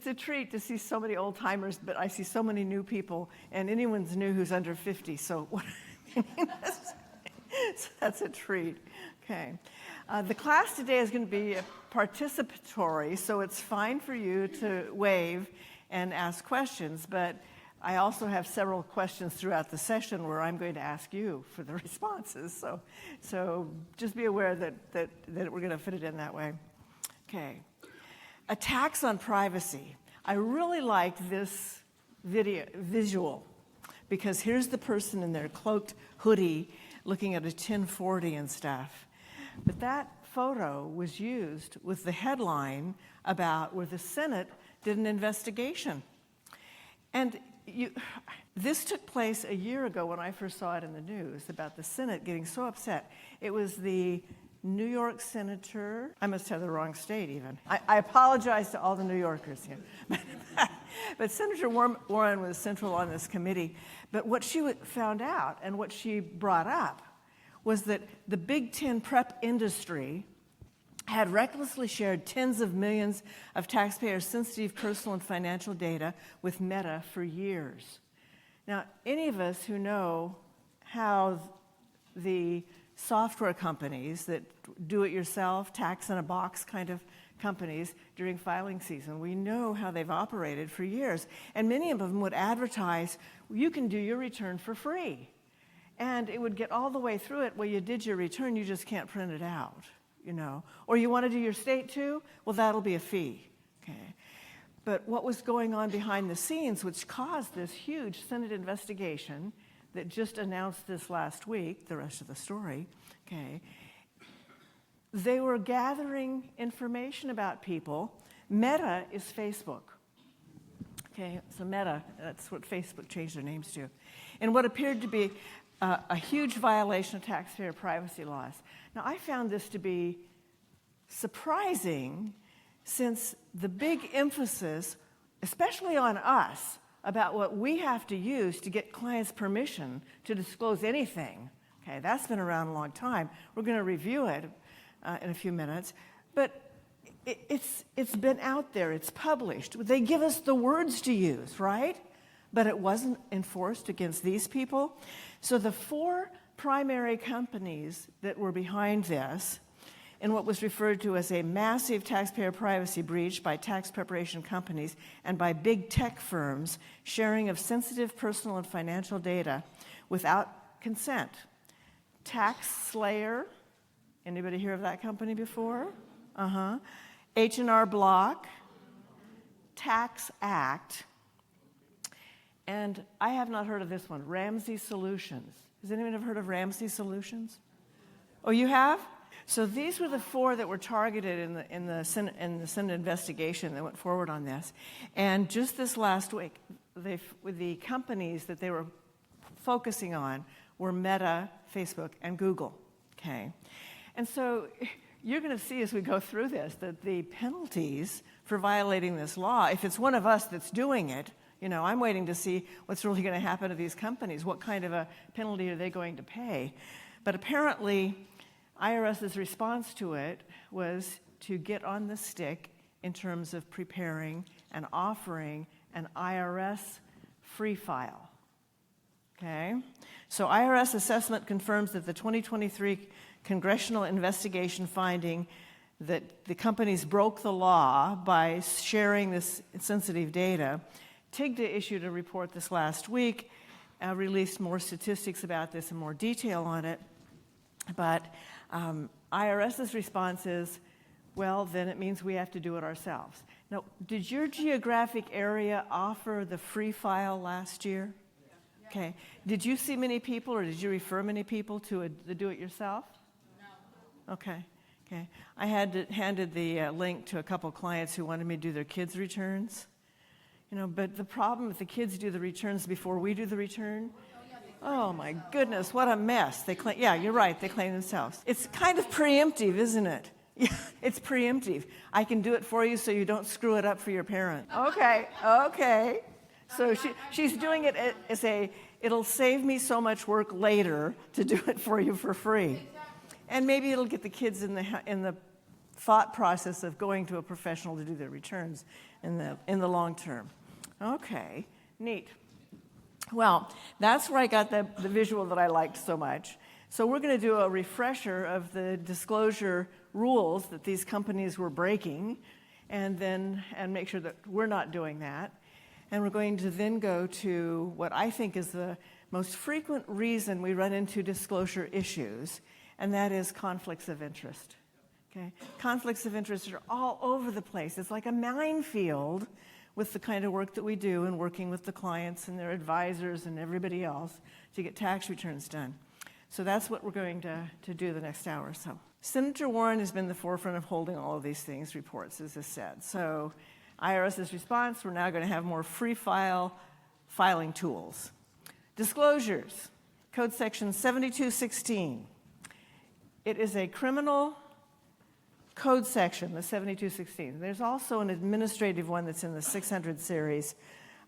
it's a treat to see so many old timers, but I see so many new people, and anyone's new who's under 50. So, so that's a treat. Okay. The class today is going to be participatory, so it's fine for you to wave and ask questions, but I also have several questions throughout the session where I'm going to ask you for the responses. So just be aware that we're going to fit it in that way. Okay. Attacks on privacy. I really like this visual because here's the person in their cloaked hoodie looking at a 1040 and stuff. But that photo was used with the headline about where the Senate did an investigation. And this took place a year ago when I first saw it in the news about the Senate getting so upset. It was the New York senator. I must have the wrong state even. I apologize to all the New Yorkers here. But Senator Warren was central on this committee. But what she found out and what she brought up was that the Big Ten prep industry had recklessly shared tens of millions of taxpayers' sensitive personal and financial data with Meta for years. Now, any of us who know how the software companies that do-it-yourself, tax-in-a-box kind of companies during filing season, we know how they've operated for years. And many of them would advertise, you can do your return for free. And it would get all the way through it, well, you did your return, you just can't print it out. Or you want to do your state too? Well, that'll be a fee, okay? But what was going on behind the scenes, which caused this huge Senate investigation that just announced this last week, the rest of the story, okay? They were gathering information about people. Meta is Facebook, okay? So Meta, that's what Facebook changed their names to. And what appeared to be a huge violation of taxpayer privacy laws. Now, I found this to be surprising since the big emphasis, especially on us, about what we have to use to get clients' permission to disclose anything. Okay, that's been around a long time. We're going to review it in a few minutes. But it's been out there. It's published. They give us the words to use, right? But it wasn't enforced against these people. So the 4 primary companies that were behind this, in what was referred to as a massive taxpayer privacy breach by tax preparation companies and by big tech firms sharing of sensitive personal and financial data without consent. Tax Slayer, anybody hear of that company before? H&R Block, Tax Act, and I have not heard of this one, Ramsey Solutions. Has anyone ever heard of Ramsey Solutions? Oh, you have? So these were the 4 that were targeted in the Senate investigation that went forward on this. And just this last week, the companies that they were focusing on were Meta, Facebook, and Google. Okay, and so you're going to see as we go through this that the penalties for violating this law, if it's one of us that's doing it, I'm waiting to see what's really going to happen to these companies. What kind of a penalty are they going to pay? But apparently, IRS's response to it was to get on the stick in terms of preparing and offering an IRS free file. Okay? So IRS assessment confirms that the 2023 congressional investigation finding that the companies broke the law by sharing this sensitive data. TIGTA issued a report this last week, released more statistics about this and more detail on it. But IRS's response is, well, then it means we have to do it ourselves. Now, did your geographic area offer the free file last year? Yeah. Okay. Did you see many people, or did you refer many people to the do-it-yourself? No. Okay. Okay. I handed the link to a couple clients who wanted me to do their kids' returns. But the problem if the kids do the returns before we do the return, oh my goodness, what a mess. They claim, yeah, you're right, they claim themselves. It's kind of preemptive, isn't it? Yeah, it's preemptive. I can do it for you so you don't screw it up for your parent. Okay. So she's doing it as it'll save me so much work later to do it for you for free. And maybe it'll get the kids in the thought process of going to a professional to do their returns in the long term. Okay, neat. Well, that's where I got the visual that I liked so much. So we're going to do a refresher of the disclosure rules that these companies were breaking, and make sure that we're not doing that. And we're going to then go to what I think is the most frequent reason we run into disclosure issues, and that is conflicts of interest. Okay? Conflicts of interest are all over the place. It's like a minefield with the kind of work that we do and working with the clients and their advisors and everybody else to get tax returns done. So that's what we're going to do the next hour or so. Senator Warren has been the forefront of holding all of these things, reports, as I said. So IRS's response, we're now going to have more free filing tools. Disclosures, Code Section 7216. It is a criminal code section, the 7216. There's also an administrative one that's in the 600 series.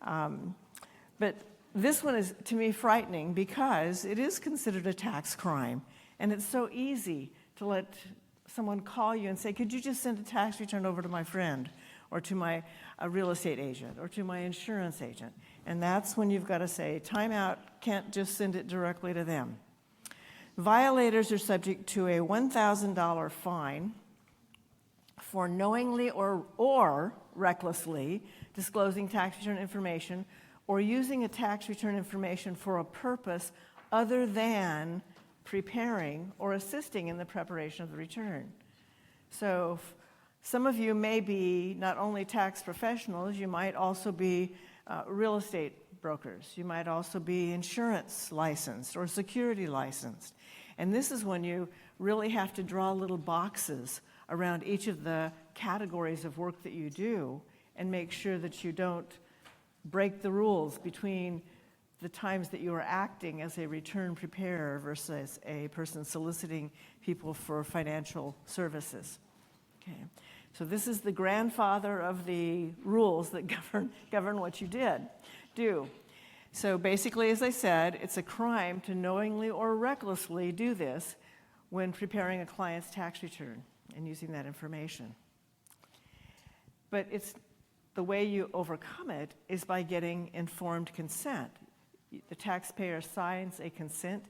But this one is, to me, frightening because it is considered a tax crime. And it's so easy to let someone call you and say, could you just send a tax return over to my friend or to my real estate agent or to my insurance agent? And that's when you've got to say, time out, can't just send it directly to them. Violators are subject to a $1,000 fine for knowingly or recklessly disclosing tax return information or using a tax return information for a purpose other than preparing or assisting in the preparation of the return. So some of you may be not only tax professionals, you might also be real estate brokers. You might also be insurance licensed or security licensed. And this is when you really have to draw little boxes around each of the categories of work that you do and make sure that you don't break the rules between the times that you are acting as a return preparer versus a person soliciting people for financial services. Okay. So this is the grandfather of the rules that govern what you do. So basically, as I said, it's a crime to knowingly or recklessly do this when preparing a client's tax return and using that information. But the way you overcome it is by getting informed consent. The taxpayer signs a consent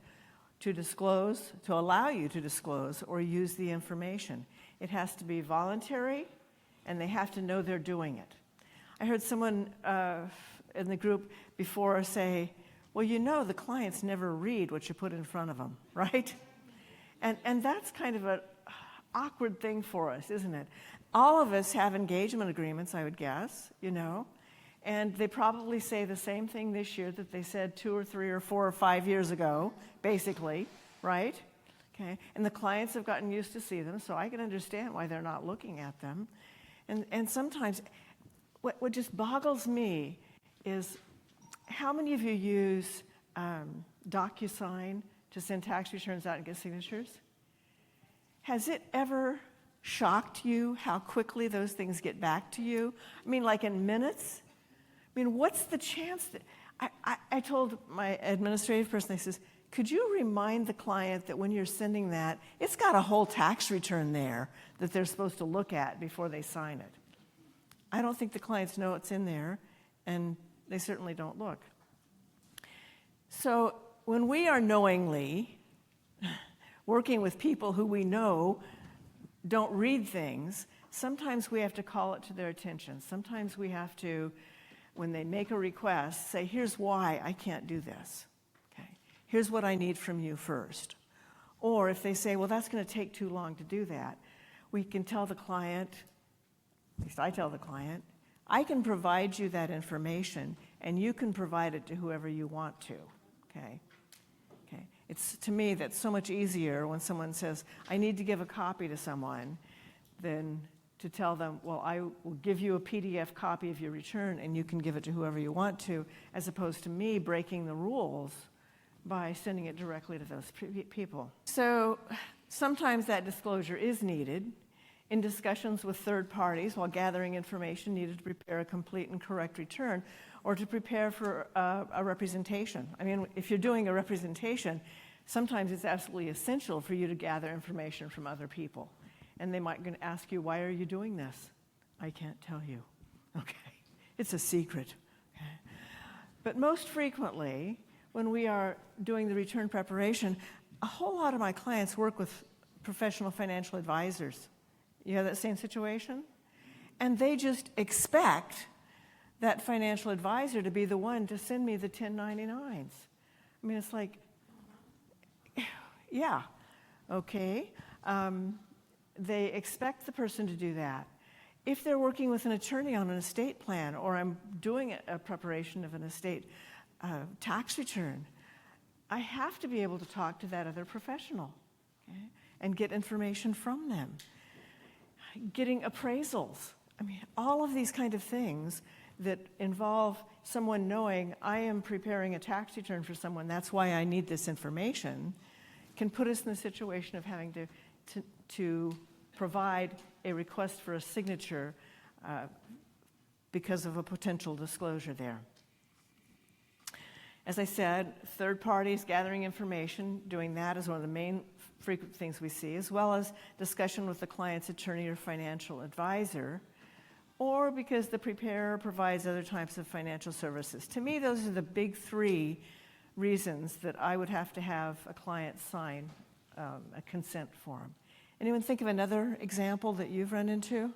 to disclose, to allow you to disclose or use the information. It has to be voluntary, and they have to know they're doing it. I heard someone in the group before say, well, you know the clients never read what you put in front of them, right? And that's kind of an awkward thing for us, isn't it? All of us have engagement agreements, I would guess, and they probably say the same thing this year that they said 2 or 3 or 4 or 5 years ago, basically, right? Okay, and the clients have gotten used to see them, so I can understand why they're not looking at them. And sometimes what just boggles me is how many of you use DocuSign to send tax returns out and get signatures? Has it ever shocked you how quickly those things get back to you? I mean, like in minutes? I mean, what's the chance that... I told my administrative person, I says, could you remind the client that when you're sending that, it's got a whole tax return there that they're supposed to look at before they sign it? I don't think the clients know it's in there, and they certainly don't look. So when we are knowingly working with people who we know don't read things, sometimes we have to call it to their attention. Sometimes we have to, when they make a request, say, here's why I can't do this. Okay. Here's what I need from you first. Or if they say, well, that's going to take too long to do that, we can tell the client, at least I tell the client, I can provide you that information, and you can provide it to whoever you want to. Okay. It's, to me, that's so much easier when someone says, I need to give a copy to someone, than to tell them, well, I will give you a PDF copy of your return, and you can give it to whoever you want to, as opposed to me breaking the rules by sending it directly to those people. So sometimes that disclosure is needed in discussions with third parties while gathering information needed to prepare a complete and correct return, or to prepare for a representation. I mean, if you're doing a representation, sometimes it's absolutely essential for you to gather information from other people. And they might ask you, why are you doing this? I can't tell you. Okay, it's a secret. Okay. But most frequently, when we are doing the return preparation, a whole lot of my clients work with professional financial advisors. You have that same situation? And they just expect that financial advisor to be the one to send me the 1099s. I mean, it's like, yeah, okay. They expect the person to do that. If they're working with an attorney on an estate plan, or I'm doing a preparation of an estate tax return, I have to be able to talk to that other professional, okay, and get information from them. Getting appraisals. I mean, all of these kind of things that involve someone knowing I am preparing a tax return for someone, that's why I need this information, can put us in the situation of having to provide a request for a signature because of a potential disclosure there. As I said, third parties gathering information, doing that is one of the main frequent things we see, as well as discussion with the client's attorney or financial advisor, or because the preparer provides other types of financial services. To me, those are the big three reasons that I would have to have a client sign a consent form. Anyone think of another example that you've run into?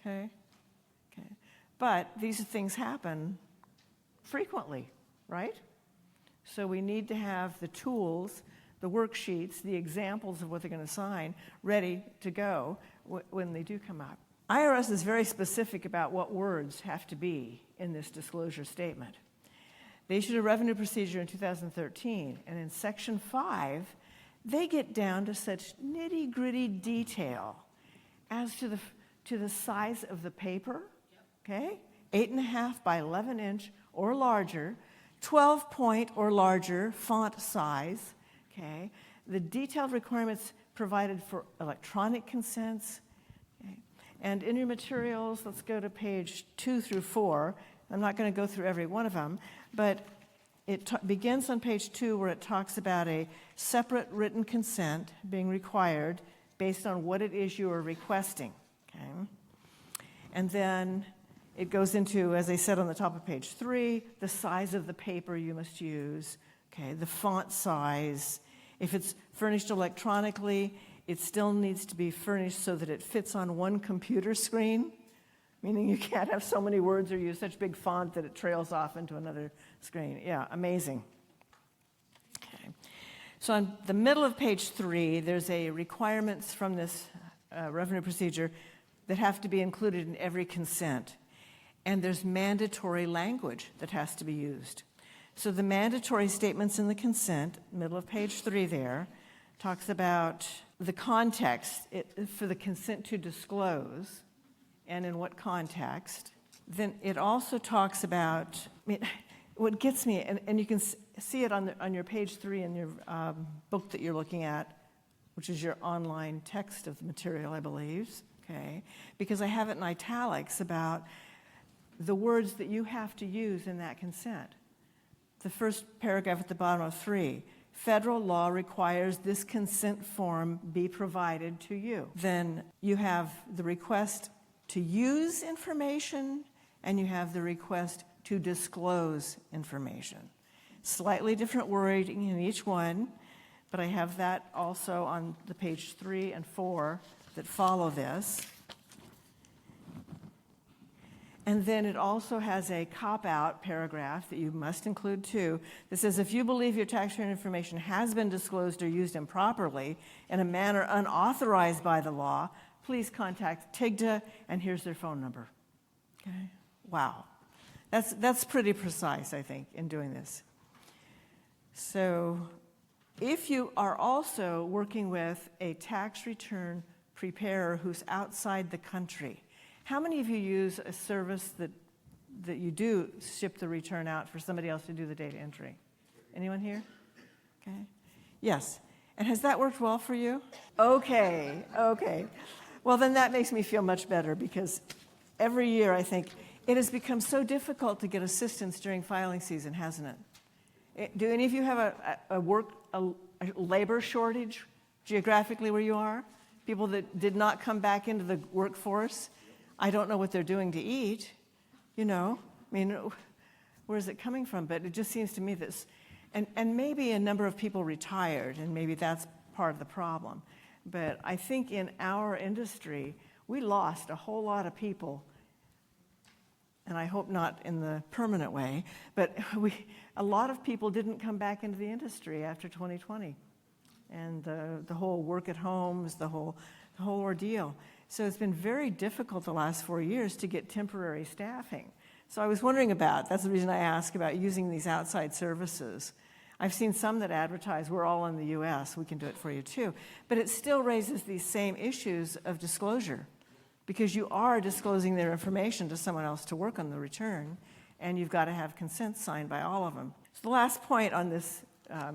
Okay. But these things happen frequently, right? So we need to have the tools, the worksheets, the examples of what they're going to sign ready to go when they do come up. IRS is very specific about what words have to be in this disclosure statement. They issued a revenue procedure in 2013, and in Section 5, they get down to such nitty-gritty detail as to the size of the paper, okay? 8.5 by 11 inch or larger, 12-point or larger font size, okay? The detailed requirements provided for electronic consents, okay? And in your materials, let's go to page 2 through 4. I'm not going to go through every one of them, but it begins on page 2 where it talks about a separate written consent being required based on what it is you are requesting, okay? And then it goes into, as I said on the top of page 3, the size of the paper you must use, okay, the font size. If it's furnished electronically, it still needs to be furnished so that it fits on one computer screen, meaning you can't have so many words or use such big font that it trails off into another screen. Yeah, amazing. Okay. So on the middle of page 3, there's a requirements from this revenue procedure that have to be included in every consent. And there's mandatory language that has to be used. So the mandatory statements in the consent, middle of page 3 there, talks about the context for the consent to disclose and in what context. Then it also talks about, what gets me, and you can see it on your page 3 in your book that you're looking at, which is your online text of the material, I believe, okay? Because I have it in italics about the words that you have to use in that consent. The first paragraph at the bottom of 3, federal law requires this consent form be provided to you. Then you have the request to use information, and you have the request to disclose information. Slightly different wording in each one, but I have that also on the page 3 and 4 that follow this. And then it also has a cop-out paragraph that you must include too that says if you believe your tax return information has been disclosed or used improperly in a manner unauthorized by the law, please contact TIGTA, and here's their phone number. Okay? Wow. That's pretty precise, I think, in doing this. So if you are also working with a tax return preparer who's outside the country, how many of you use a service that you do ship the return out for somebody else to do the data entry? Anyone here? Okay. Yes. And has that worked well for you? Okay. Well, then that makes me feel much better because every year I think it has become so difficult to get assistance during filing season, hasn't it? Do any of you have a labor shortage geographically where you are? People that did not come back into the workforce? I don't know what they're doing to eat, I mean, where is it coming from? But it just seems to me that, and maybe a number of people retired, and maybe that's part of the problem. But I think in our industry, we lost a whole lot of people, and I hope not in the permanent way, but a lot of people didn't come back into the industry after 2020. And the whole work at homes, the whole ordeal. So it's been very difficult the last 4 years to get temporary staffing. So I was wondering that's the reason I asked about using these outside services. I've seen some that advertise, we're all in the US, we can do it for you too. But it still raises these same issues of disclosure, because you are disclosing their information to someone else to work on the return, and you've got to have consent signed by all of them. So the last point on this,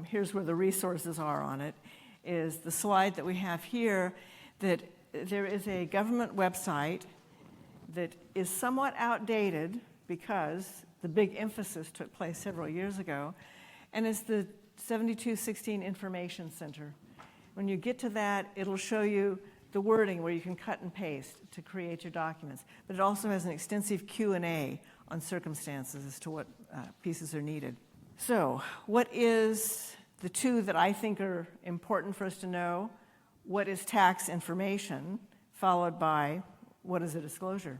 here's where the resources are on it, is the slide that we have here, that there is a government website that is somewhat outdated because the big emphasis took place several years ago, and it's the 7216 Information Center. When you get to that, it'll show you the wording where you can cut and paste to create your documents. But it also has an extensive Q&A on circumstances as to what pieces are needed. So, what is the two that I think are important for us to know? What is tax information, followed by what is a disclosure?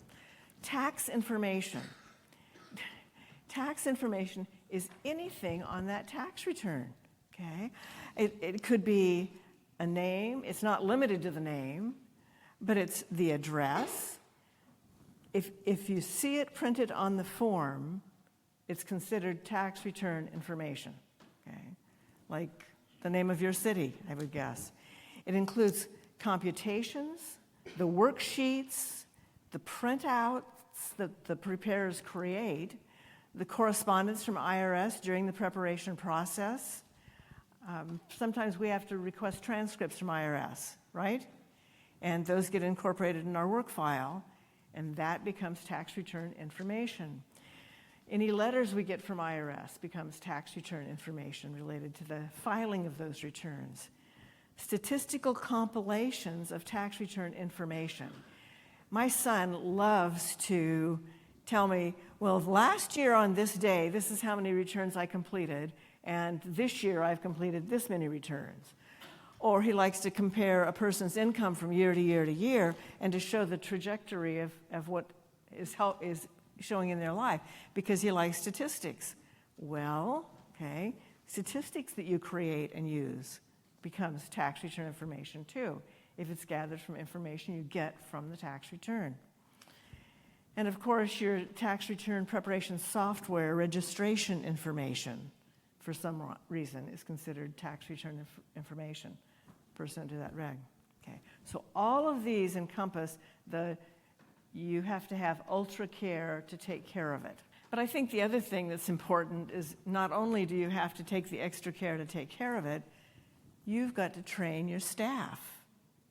Tax information. Tax information is anything on that tax return, okay? It could be a name. It's not limited to the name, but it's the address. If you see it printed on the form, it's considered tax return information, okay? Like the name of your city, I would guess. It includes computations, the worksheets, the printouts that the preparers create, the correspondence from IRS during the preparation process. Sometimes we have to request transcripts from IRS, right? And those get incorporated in our work file, and that becomes tax return information. Any letters we get from IRS becomes tax return information related to the filing of those returns. Statistical compilations of tax return information. My son loves to tell me, well, last year on this day, this is how many returns I completed, and this year I've completed this many returns. Or he likes to compare a person's income from year to year to year and to show the trajectory of what is showing in their life, because he likes statistics. Well, okay, statistics that you create and use becomes tax return information too, if it's gathered from information you get from the tax return. And of course, your tax return preparation software registration information, for some reason, is considered tax return information pursuant to that reg. Okay, so all of these encompass you have to have ultra care to take care of it. But I think the other thing that's important is not only do you have to take the extra care to take care of it, you've got to train your staff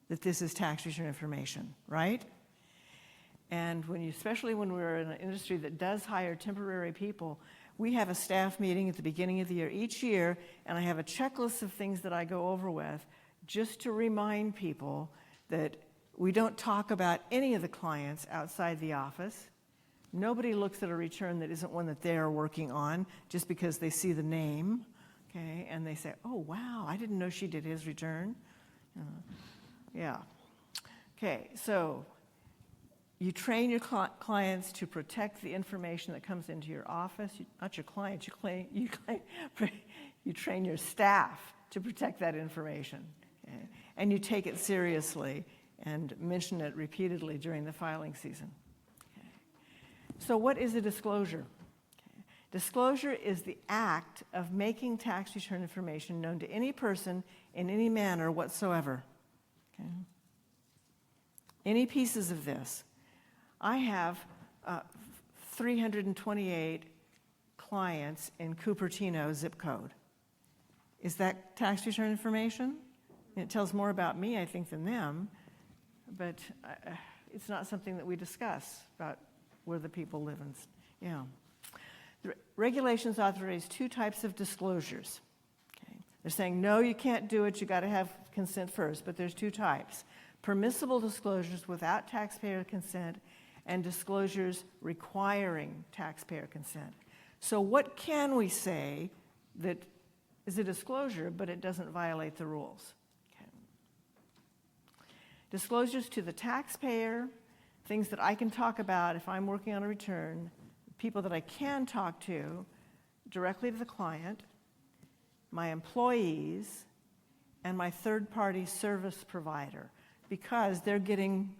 that this is tax return information, right? And especially when we're in an industry that does hire temporary people, we have a staff meeting at the beginning of the year each year, and I have a checklist of things that I go over with just to remind people that we don't talk about any of the clients outside the office. Nobody looks at a return that isn't one that they're working on just because they see the name, okay, and they say, oh, wow, I didn't know she did his return. Yeah. Okay, so you train your clients to protect the information that comes into your office. Not your clients, you train your staff to protect that information. Okay? And you take it seriously and mention it repeatedly during the filing season. Okay. So what is a disclosure? Okay. Disclosure is the act of making tax return information known to any person in any manner whatsoever. Okay. Any pieces of this. I have 328 clients in Cupertino zip code. Is that tax return information? It tells more about me, I think, than them, but it's not something that we discuss about where the people live. The regulations authorize two types of disclosures. Okay. They're saying, no, you can't do it, you got to have consent first, but there's two types. Permissible disclosures without taxpayer consent, and disclosures requiring taxpayer consent. So what can we say that is a disclosure, but it doesn't violate the rules? Okay. Disclosures to the taxpayer, things that I can talk about if I'm working on a return, people that I can talk to directly to the client, my employees, and my third-party service provider, because they're getting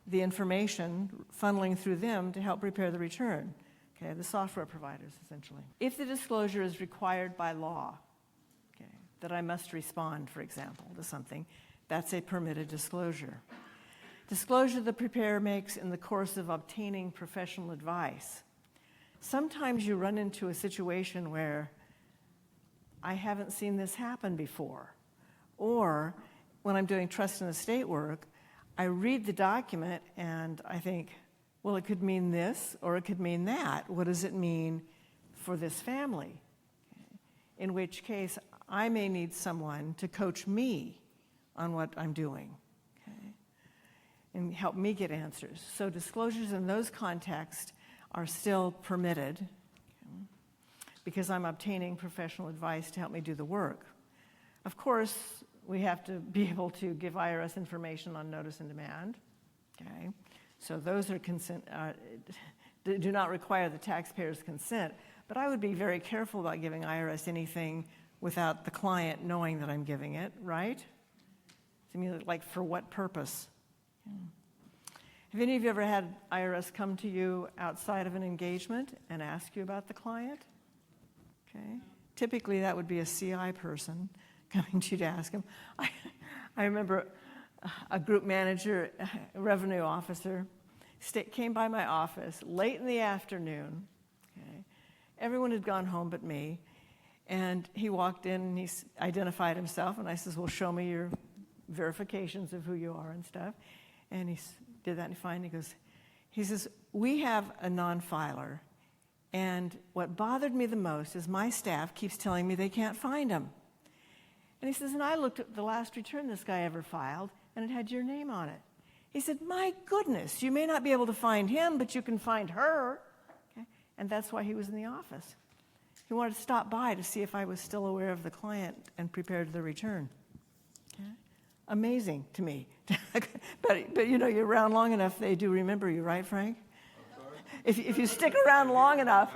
the information funneling through them to help prepare the return. Okay, the software providers, essentially. If the disclosure is required by law, okay, that I must respond, for example, to something, that's a permitted disclosure. Disclosure the preparer makes in the course of obtaining professional advice. Sometimes you run into a situation where I haven't seen this happen before. Or when I'm doing trust and estate work, I read the document and I think, well, it could mean this or it could mean that. What does it mean for this family? Okay. In which case, I may need someone to coach me on what I'm doing, okay, and help me get answers. So disclosures in those contexts are still permitted, okay, because I'm obtaining professional advice to help me do the work. Of course, we have to be able to give IRS information on notice and demand, okay? So those are do not require the taxpayer's consent, but I would be very careful about giving IRS anything without the client knowing that I'm giving it, right? I mean, like, for what purpose? Yeah. Have any of you ever had IRS come to you outside of an engagement and ask you about the client? Okay. Typically, that would be a CI person coming to you to ask him. I remember a group manager, a revenue officer, came by my office late in the afternoon. Okay. Everyone had gone home but me. And he walked in and he identified himself. And I says, well, show me your verifications of who you are and stuff. And he did that and finally he says, we have a non-filer. And what bothered me the most is my staff keeps telling me they can't find him. And he says, and I looked at the last return this guy ever filed, and it had your name on it. He said, my goodness, you may not be able to find him, but you can find her. Okay? And that's why he was in the office. He wanted to stop by to see if I was still aware of the client and prepared the return. Okay? Amazing to me. but you know, you're around long enough, they do remember you, right, Frank? If you stick around long enough,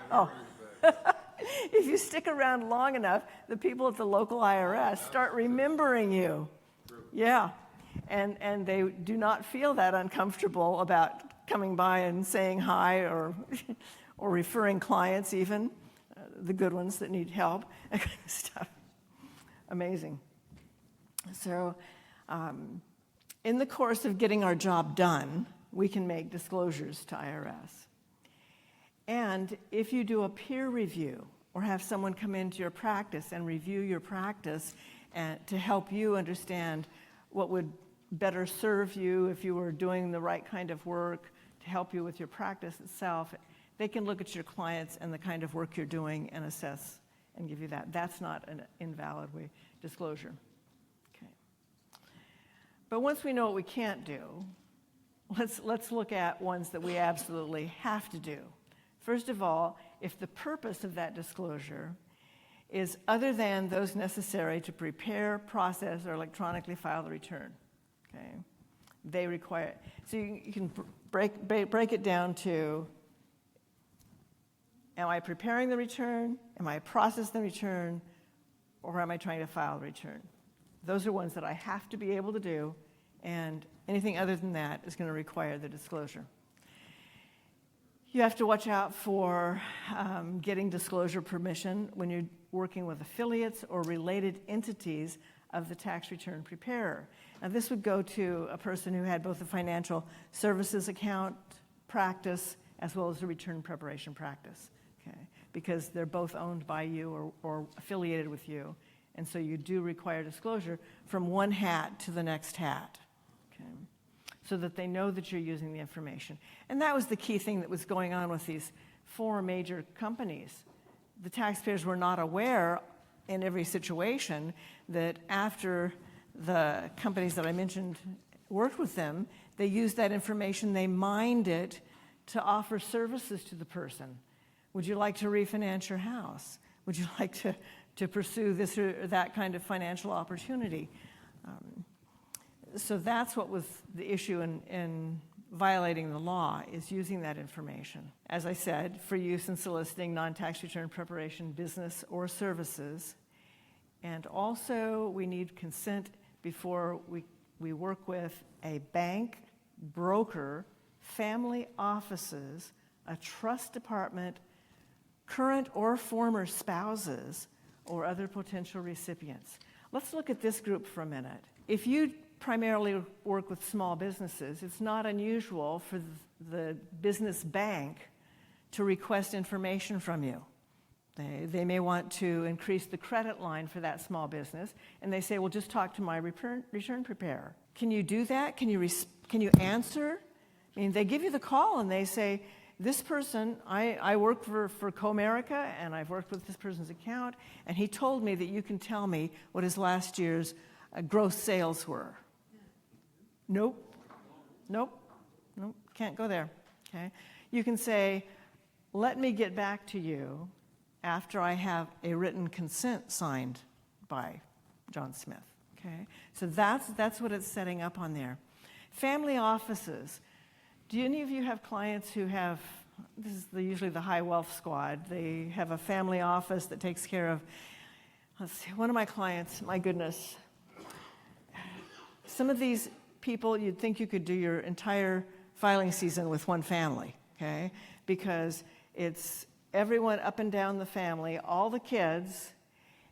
if you stick around long enough, the people at the local IRS start remembering you. Yeah. And they do not feel that uncomfortable about coming by and saying hi or referring clients even, the good ones that need help, that kind of stuff. Amazing. So in the course of getting our job done, we can make disclosures to IRS. And if you do a peer review or have someone come into your practice and review your practice and to help you understand what would better serve you if you were doing the right kind of work to help you with your practice itself, they can look at your clients and the kind of work you're doing and assess and give you that. That's not an invalid disclosure. Okay. But once we know what we can't do, let's look at ones that we absolutely have to do. First of all, if the purpose of that disclosure is other than those necessary to prepare, process, or electronically file the return, okay, they require it. So you can break it down to, am I preparing the return, am I processing the return, or am I trying to file the return? Those are ones that I have to be able to do, and anything other than that is going to require the disclosure. You have to watch out for getting disclosure permission when you're working with affiliates or related entities of the tax return preparer. Now, this would go to a person who had both a financial services account practice as well as a return preparation practice, okay? Because they're both owned by you or affiliated with you, and so you do require disclosure from one hat to the next hat, okay? So that they know that you're using the information. And that was the key thing that was going on with these 4 major companies. The taxpayers were not aware in every situation that after the companies that I mentioned worked with them, they used that information, they mined it to offer services to the person. Would you like to refinance your house? Would you like to pursue this or that kind of financial opportunity? So that's what was the issue in violating the law, is using that information. As I said, for use in soliciting non-tax return preparation, business or services. And also, we need consent before we work with a bank, broker, family offices, a trust department, current or former spouses, or other potential recipients. Let's look at this group for a minute. If you primarily work with small businesses, it's not unusual for the business bank to request information from you. They may want to increase the credit line for that small business, and they say, well, just talk to my return preparer. Can you do that? Can you answer? I mean, they give you the call and they say, this person, I work for Comerica, and I've worked with this person's account, and he told me that you can tell me what his last year's gross sales were. Nope, can't go there, okay? You can say, let me get back to you after I have a written consent signed by John Smith, okay? So that's what it's setting up on there. Family offices. Do any of you have clients who have, this is usually the high wealth squad, they have a family office that takes care of, let's see, one of my clients, my goodness, some of these people, you'd think you could do your entire filing season with one family, okay? Because it's everyone up and down the family, all the kids,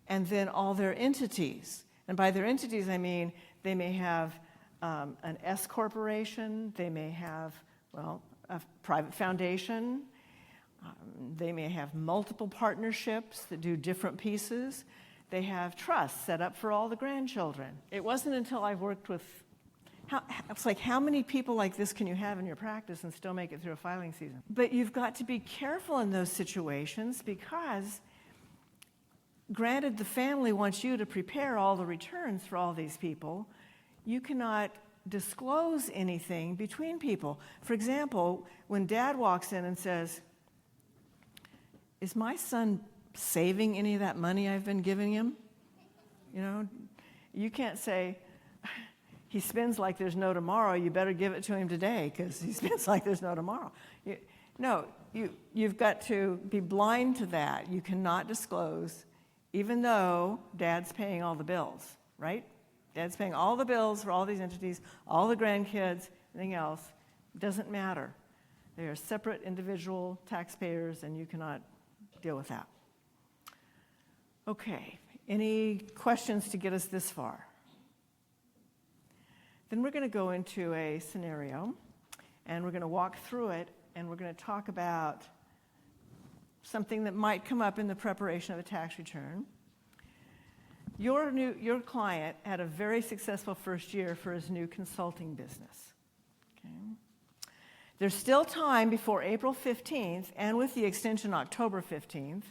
and then all their entities. And by their entities, I mean they may have an S corporation, they may have, well, a private foundation, they may have multiple partnerships that do different pieces. They have trusts set up for all the grandchildren. It wasn't until I worked with, it's like, how many people like this can you have in your practice and still make it through a filing season? But you've got to be careful in those situations because, granted, the family wants you to prepare all the returns for all these people. You cannot disclose anything between people. For example, when Dad walks in and says, is my son saving any of that money I've been giving him? You know, you can't say, he spends like there's no tomorrow, you better give it to him today because he spends like there's no tomorrow. You've got to be blind to that. You cannot disclose, even though Dad's paying all the bills, right? Dad's paying all the bills for all these entities, all the grandkids, anything else. It doesn't matter. They are separate individual taxpayers, and you cannot deal with that. Okay, any questions to get us this far? Then we're going to go into a scenario, and we're going to walk through it, and we're going to talk about something that might come up in the preparation of a tax return. Your client had a very successful first year for his new consulting business. Okay. There's still time before April 15th, and with the extension October 15th,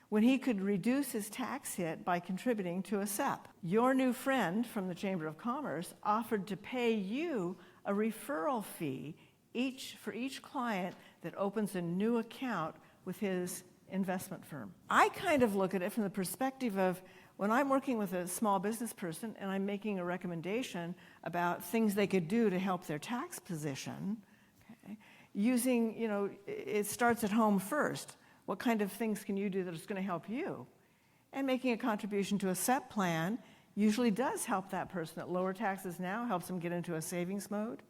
when he could reduce his tax hit by contributing to a SEP. Your new friend from the Chamber of Commerce offered to pay you a referral fee for each client that opens a new account with his investment firm. I kind of look at it from the perspective of when I'm working with a small business person and I'm making a recommendation about things they could do to help their tax position, okay, using, it starts at home first. What kind of things can you do that is going to help you? And making a contribution to a SEP plan usually does help that person at lower taxes now, helps them get into a savings mode.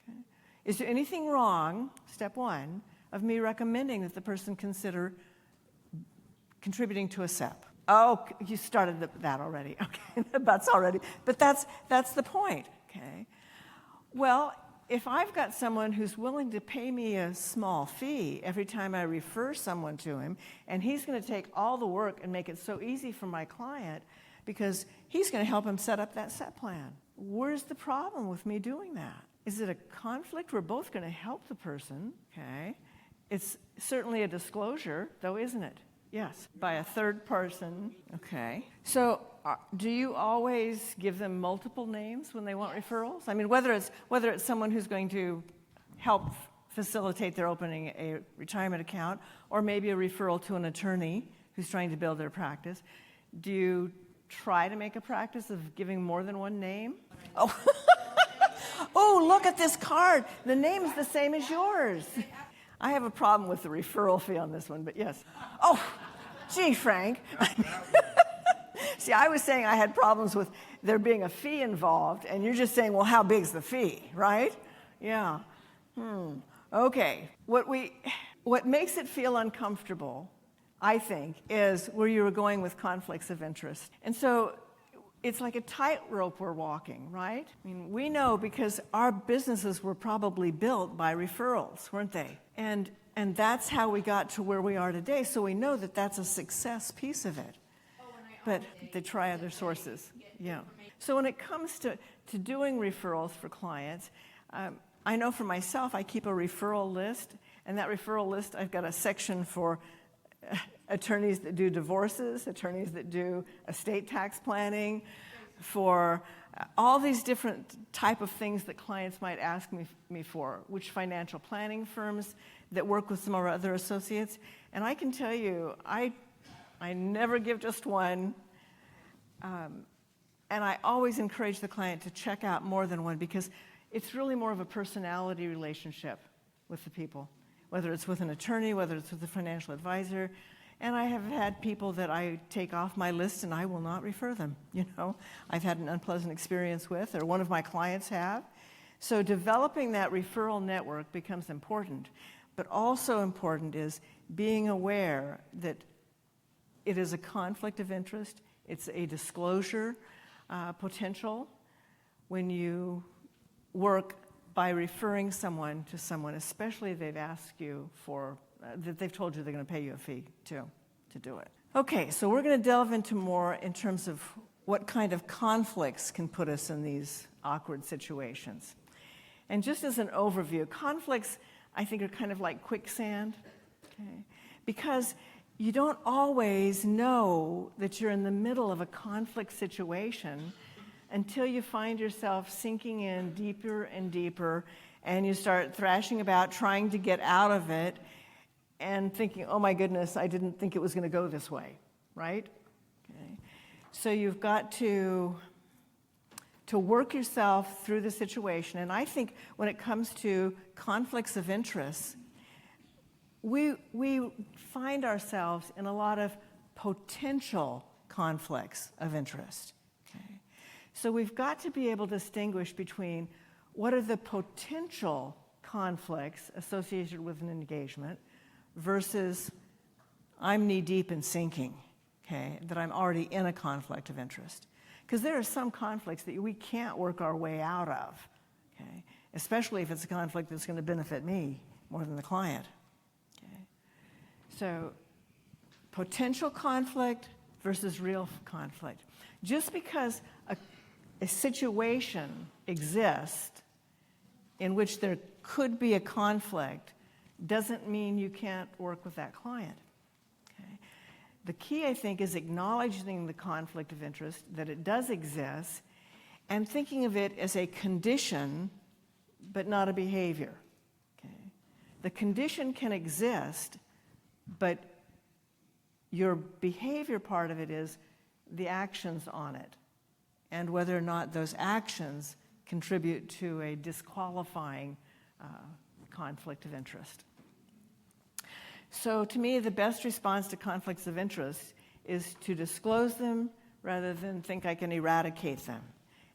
Okay. Is there anything wrong, step one, of me recommending that the person consider contributing to a SEP? Oh, you started that already. Okay, but that's the point. Okay. Well, if I've got someone who's willing to pay me a small fee every time I refer someone to him, and he's going to take all the work and make it so easy for my client because he's going to help him set up that SEP plan. Where's the problem with me doing that? Is it a conflict? We're both going to help the person, okay? It's certainly a disclosure, though, isn't it? Yes, by a third person. Okay. So do you always give them multiple names when they want referrals? I mean, whether it's someone who's going to help facilitate their opening a retirement account, or maybe a referral to an attorney who's trying to build their practice. Do you try to make a practice of giving more than one name? Oh, oh, look at this card. The name's the same as yours. I have a problem with the referral fee on this one, but yes. Oh, gee, Frank. See, I was saying I had problems with there being a fee involved, and you're just saying, well, how big's the fee, right? Yeah. Okay. What makes it feel uncomfortable, I think, is where you were going with conflicts of interest. And so it's like a tightrope we're walking, right? I mean, we know because our businesses were probably built by referrals, weren't they? And that's how we got to where we are today. So we know that that's a success piece of it. But they try other sources. Yeah. So when it comes to doing referrals for clients, I know for myself, I keep a referral list. And that referral list, I've got a section for attorneys that do divorces, attorneys that do estate tax planning, for all these different type of things that clients might ask me for, which financial planning firms that work with some of our other associates. And I can tell you, I never give just one. And I always encourage the client to check out more than one, because it's really more of a personality relationship with the people, whether it's with an attorney, whether it's with a financial advisor. And I have had people that I take off my list and I will not refer them. You know, I've had an unpleasant experience with, or one of my clients have. So developing that referral network becomes important. But also important is being aware that it is a conflict of interest. It's a disclosure potential when you work by referring someone to someone, especially if they've asked you for, that they've told you they're going to pay you a fee to do it. Okay, so we're going to delve into more in terms of what kind of conflicts can put us in these awkward situations. And just as an overview, conflicts, I think, are kind of like quicksand, okay? Because you don't always know that you're in the middle of a conflict situation until you find yourself sinking in deeper and deeper, and you start thrashing about trying to get out of it and thinking, oh my goodness, I didn't think it was going to go this way, right? Okay. So you've got to work yourself through the situation. And I think when it comes to conflicts of interest, we find ourselves in a lot of potential conflicts of interest. Okay? So we've got to be able to distinguish between what are the potential conflicts associated with an engagement versus I'm knee-deep in sinking, okay, that I'm already in a conflict of interest. Because there are some conflicts that we can't work our way out of, okay, especially if it's a conflict that's going to benefit me more than the client. So potential conflict versus real conflict. Just because a situation exists in which there could be a conflict doesn't mean you can't work with that client. Okay? The key, I think, is acknowledging the conflict of interest, that it does exist, and thinking of it as a condition, but not a behavior. Okay? The condition can exist, but your behavior part of it is the actions on it, and whether or not those actions contribute to a disqualifying conflict of interest. So to me, the best response to conflicts of interest is to disclose them rather than think I can eradicate them.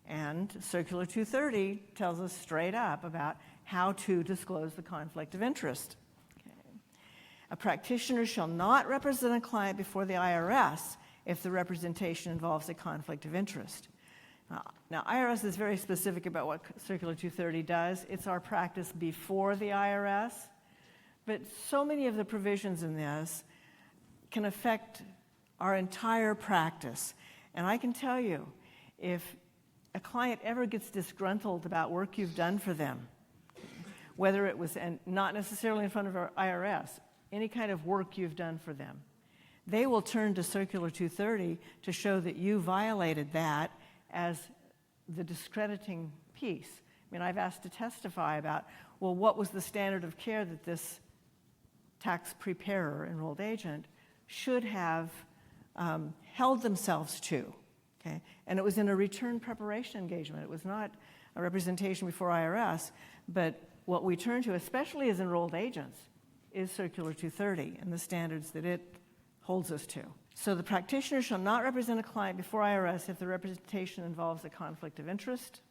And Circular 230 tells us straight up about how to disclose the conflict of interest. A practitioner shall not represent a client before the IRS if the representation involves a conflict of interest. Now, IRS is very specific about what Circular 230 does. It's our practice before the IRS, but so many of the provisions in this can affect our entire practice. And I can tell you, if a client ever gets disgruntled about work you've done for them, whether it was, and not necessarily in front of our IRS, any kind of work you've done for them, they will turn to Circular 230 to show that you violated that as the discrediting piece. I mean, I've asked to testify about well, what was the standard of care that this tax preparer, enrolled agent, should have held themselves to, okay? And it was in a return preparation engagement. It was not a representation before IRS, but what we turn to, especially as enrolled agents, is Circular 230 and the standards that it holds us to. So the practitioner shall not represent a client before IRS if the representation involves a conflict of interest,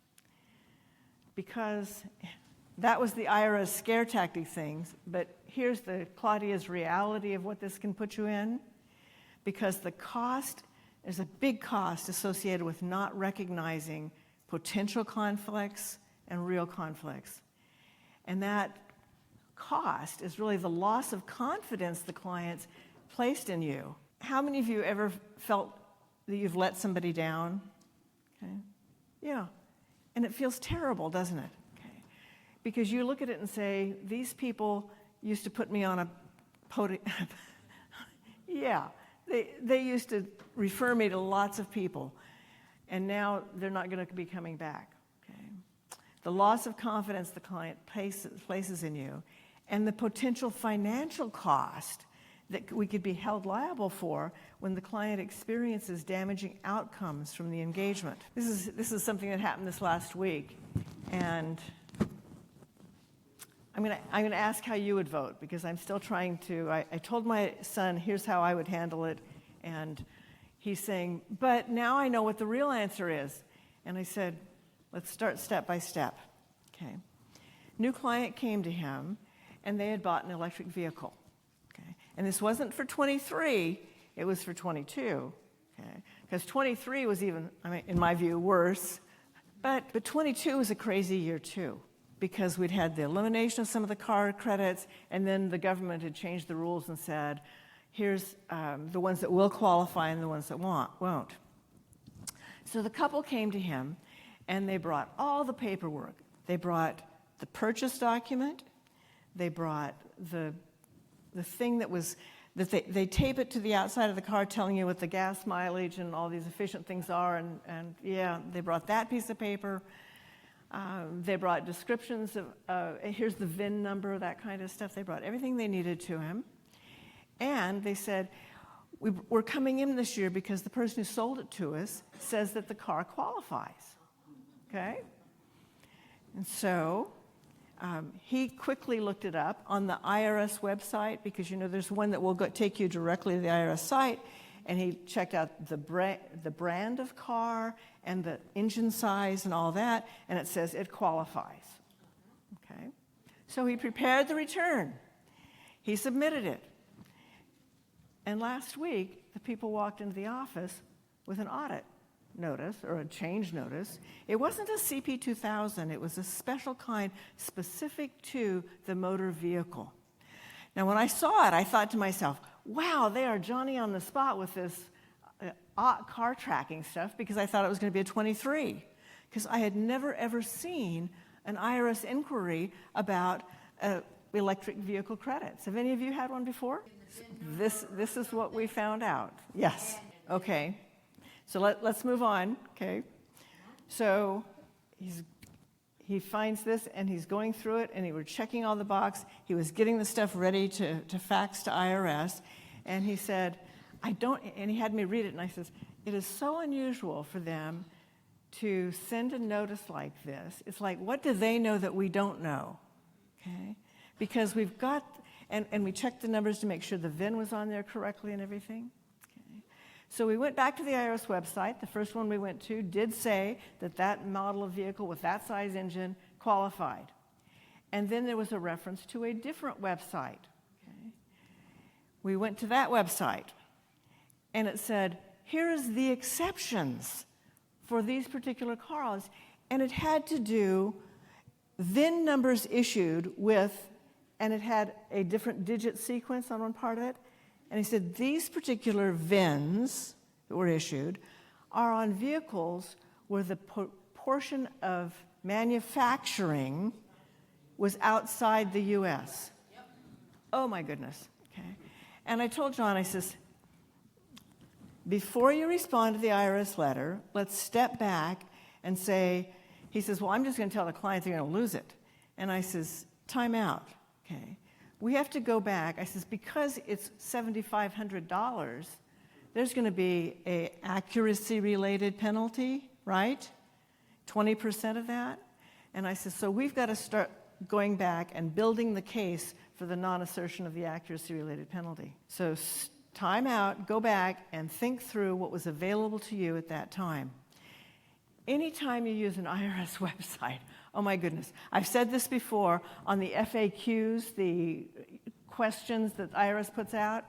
because that was the IRS scare tactic things, but here's the Claudia's reality of what this can put you in, because the cost is a big cost associated with not recognizing potential conflicts and real conflicts. And that cost is really the loss of confidence the client's placed in you. How many of you ever felt that you've let somebody down? Okay. Yeah. And it feels terrible, doesn't it? Okay. Because you look at it and say, these people used to put me on a podium. Yeah. They used to refer me to lots of people, and now they're not going to be coming back. Okay? The loss of confidence the client places in you, and the potential financial cost that we could be held liable for when the client experiences damaging outcomes from the engagement. This is something that happened this last week, and I'm going to ask how you would vote, because I'm still trying to. I told my son, here's how I would handle it, and he's saying, but now I know what the real answer is. And I said, let's start step by step. Okay. New client came to him, and they had bought an electric vehicle. Okay. And this wasn't for 23, it was for 22. Okay. Because 23 was even, in my view, worse. But 22 was a crazy year too, because we'd had the elimination of some of the car credits, and then the government had changed the rules and said, here's the ones that will qualify and the ones that won't. So the couple came to him, and they brought all the paperwork. They brought the purchase document. They brought the thing that they tape it to the outside of the car, telling you what the gas mileage and all these efficient things are, and yeah, they brought that piece of paper. They brought descriptions of, here's the VIN number, that kind of stuff. They brought everything they needed to him. And they said, we're coming in this year because the person who sold it to us says that the car qualifies. Okay? And so he quickly looked it up on the IRS website, because, there's one that will take you directly to the IRS site. And he checked out the brand of car and the engine size and all that, and it says it qualifies. Okay? So he prepared the return. He submitted it. And last week, the people walked into the office with an audit notice or a change notice. It wasn't a CP 2000. It was a special kind specific to the motor vehicle. Now, when I saw it, I thought to myself, wow, they are Johnny on the spot with this car tracking stuff, because I thought it was going to be a 23, because I had never, ever seen an IRS inquiry about electric vehicle credits. Have any of you had one before? This is what we found out. Yes. Okay. So let's move on. Okay. So he finds this, and he's going through it, and he was checking all the box. He was getting the stuff ready to fax to IRS, and he said, and he had me read it, and I says, it is so unusual for them to send a notice like this. It's like, what do they know that we don't know? Okay? Because we've got, and we checked the numbers to make sure the VIN was on there correctly and everything. Okay? So we went back to the IRS website. The first one we went to did say that that model of vehicle with that size engine qualified. And then there was a reference to a different website. Okay? We went to that website, and it said, here's the exceptions for these particular cars. And it had to do VIN numbers issued with, and it had a different digit sequence on one part of it. And he said, these particular VINs that were issued are on vehicles where the portion of manufacturing was outside the U.S. Yep. Oh, my goodness. Okay. And I told John, I says, before you respond to the IRS letter, let's step back and say, he says, well, I'm just going to tell the client they're going to lose it. And I says, time out, okay? We have to go back. I says, because it's $7,500, there's going to be an accuracy-related penalty, right? 20% of that. And I said, so we've got to start going back and building the case for the non-assertion of the accuracy-related penalty. So time out, go back, and think through what was available to you at that time. Anytime you use an IRS website, oh my goodness, I've said this before, on the FAQs, the questions that IRS puts out,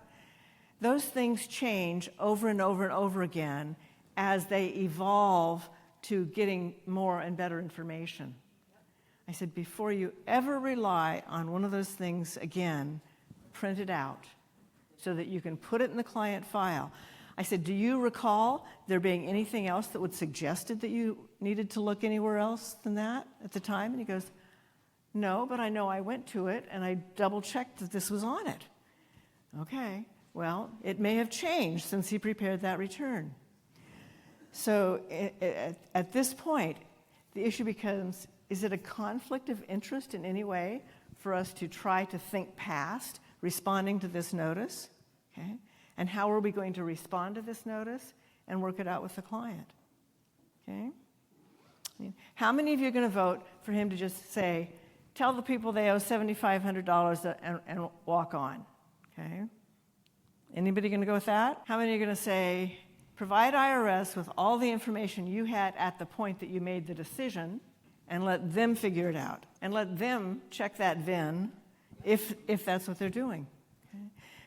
those things change over and over and over again as they evolve to getting more and better information. I said, before you ever rely on one of those things again, print it out so that you can put it in the client file. I said, do you recall there being anything else that would suggested that you needed to look anywhere else than that at the time? And he goes, no, but I know I went to it and I double-checked that this was on it. Okay, well, it may have changed since he prepared that return. So at this point, the issue becomes, is it a conflict of interest in any way for us to try to think past responding to this notice? Okay? And how are we going to respond to this notice and work it out with the client? Okay? I mean, how many of you are going to vote for him to just say, tell the people they owe $7,500 and walk on? Okay? Anybody going to go with that? How many are going to say, provide IRS with all the information you had at the point that you made the decision and let them figure it out and let them check that VIN if that's what they're doing? Okay?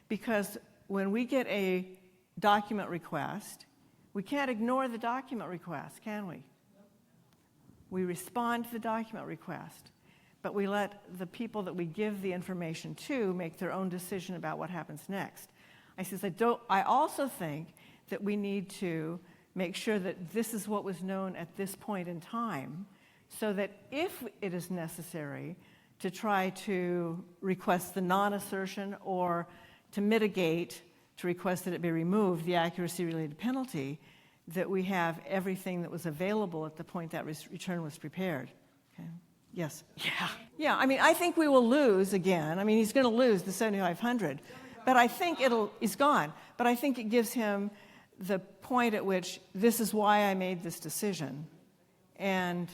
Because when we get a document request, we can't ignore the document request, can we? We respond to the document request, but we let the people that we give the information to make their own decision about what happens next. I says, I also think that we need to make sure that this is what was known at this point in time, so that if it is necessary to try to request the non-assertion or to mitigate, to request that it be removed, the accuracy-related penalty, that we have everything that was available at the point that return was prepared. Okay? Yes? Yeah, I mean, I think we will lose again. I mean, he's going to lose the $7,500, but I think he's gone. But I think it gives him the point at which this is why I made this decision, and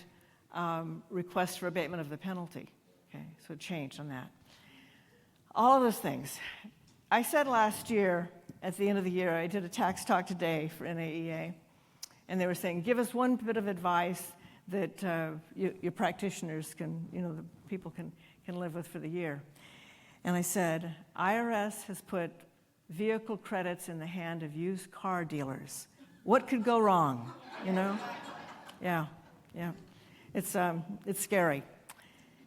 request for abatement of the penalty. Okay, so it changed on that. All of those things. I said last year, at the end of the year, I did a tax talk today for NAEA, and they were saying, give us one bit of advice that your practitioners can, the people can live with for the year. And I said, IRS has put vehicle credits in the hand of used car dealers. What could go wrong, Yeah. It's scary.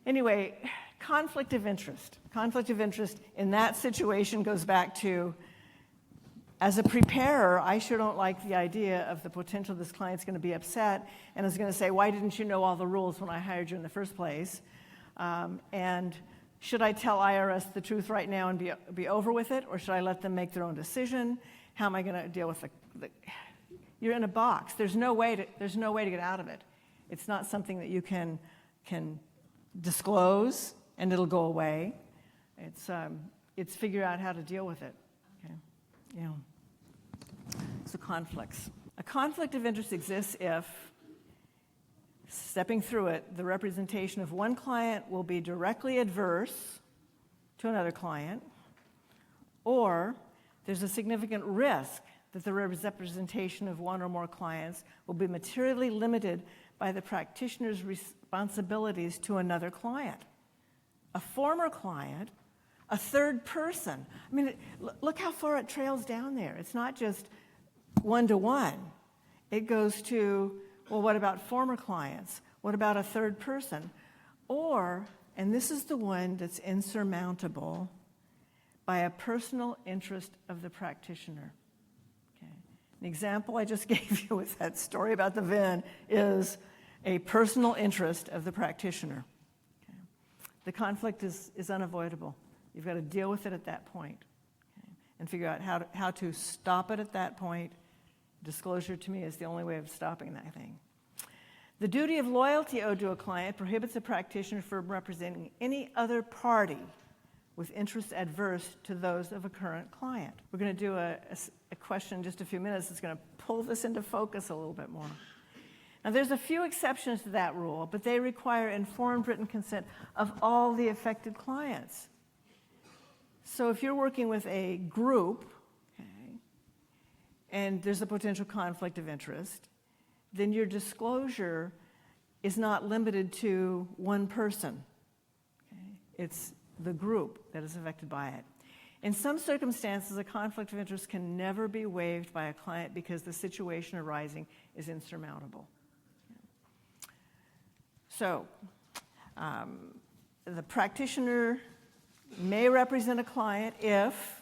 Anyway, conflict of interest. Conflict of interest in that situation goes back to, as a preparer, I sure don't like the idea of the potential this client's going to be upset and is going to say, why didn't you know all the rules when I hired you in the first place? And should I tell IRS the truth right now and be over with it, or should I let them make their own decision? How am I going to deal with the you're in a box. There's no way to get out of it. It's not something that you can disclose and it'll go away. It's figure out how to deal with it. Okay? Yeah. So conflicts. A conflict of interest exists if, stepping through it, the representation of one client will be directly adverse to another client, or there's a significant risk that the representation of one or more clients will be materially limited by the practitioner's responsibilities to another client, a former client, a third person. I mean, look how far it trails down there. It's not just one-to-one. It goes to, well, what about former clients? What about a third person? Or, and this is the one that's insurmountable, by a personal interest of the practitioner. Okay. An example I just gave you with that story about the VIN is a personal interest of the practitioner. Okay. The conflict is unavoidable. You've got to deal with it at that point, okay, and figure out how to stop it at that point. Disclosure to me is the only way of stopping that thing. The duty of loyalty owed to a client prohibits a practitioner from representing any other party with interests adverse to those of a current client. We're going to do a question in just a few minutes that's going to pull this into focus a little bit more. Now, there's a few exceptions to that rule, but they require informed written consent of all the affected clients. So if you're working with a group, okay, and there's a potential conflict of interest, then your disclosure is not limited to one person. Okay? It's the group that is affected by it. In some circumstances, a conflict of interest can never be waived by a client because the situation arising is insurmountable. So, the practitioner may represent a client if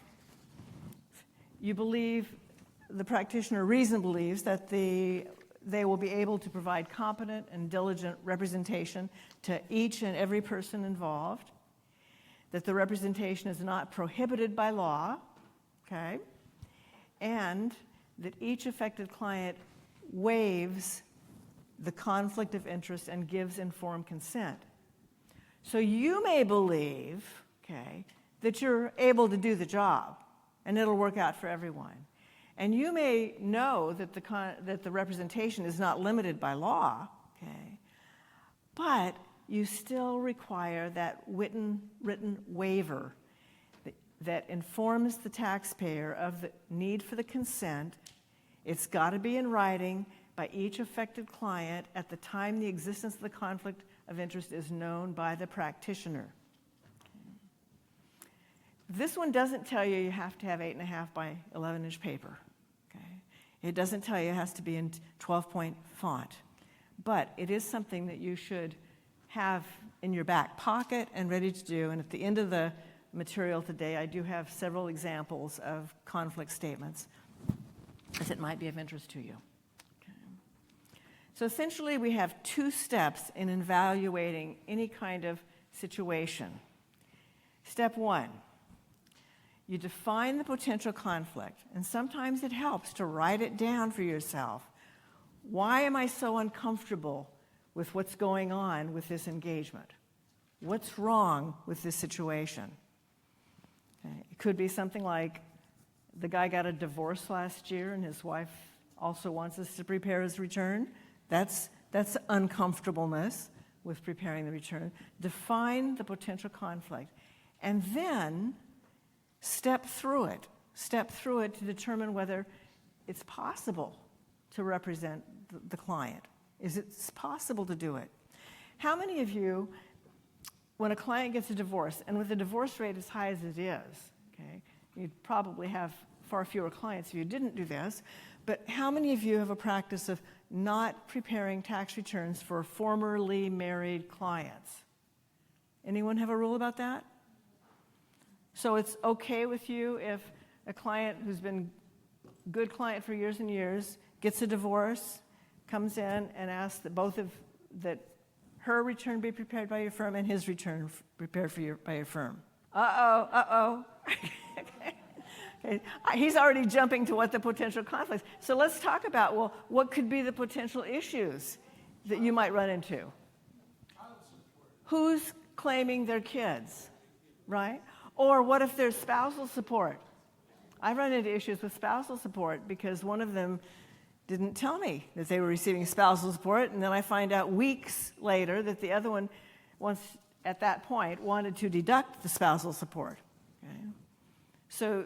you believe, the practitioner reasonably believes that they will be able to provide competent and diligent representation to each and every person involved, that the representation is not prohibited by law, okay, and that each affected client waives the conflict of interest and gives informed consent. So you may believe, okay, that you're able to do the job and it'll work out for everyone. And you may know that the representation is not limited by law, okay, but you still require that written waiver that informs the taxpayer of the need for the consent. It's got to be in writing by each affected client at the time the existence of the conflict of interest is known by the practitioner. This one doesn't tell you you have to have 8.5 by 11-inch paper. Okay? It doesn't tell you it has to be in 12-point font. But it is something that you should have in your back pocket and ready to do. And at the end of the material today, I do have several examples of conflict statements that might be of interest to you. So essentially, we have two steps in evaluating any kind of situation. Step one, you define the potential conflict, and sometimes it helps to write it down for yourself. Why am I so uncomfortable with what's going on with this engagement? What's wrong with this situation? Okay. It could be something like the guy got a divorce last year and his wife also wants us to prepare his return. That's uncomfortableness with preparing the return. Define the potential conflict, and then step through it. Step through it to determine whether it's possible to represent the client. Is it possible to do it? How many of you, when a client gets a divorce, and with the divorce rate as high as it is, okay, you'd probably have far fewer clients if you didn't do this, but how many of you have a practice of not preparing tax returns for formerly married clients? Anyone have a rule about that? So it's okay with you if a client who's been a good client for years and years gets a divorce, comes in and asks that her return be prepared by your firm and his return prepared by your firm. Uh-oh. Okay. He's already jumping to what the potential conflicts. So let's talk about, well, what could be the potential issues that you might run into? Who's claiming their kids, right? Or what if there's spousal support? I've run into issues with spousal support because one of them didn't tell me that they were receiving spousal support, and then I find out weeks later that the other one, once at that point, wanted to deduct the spousal support. Okay? So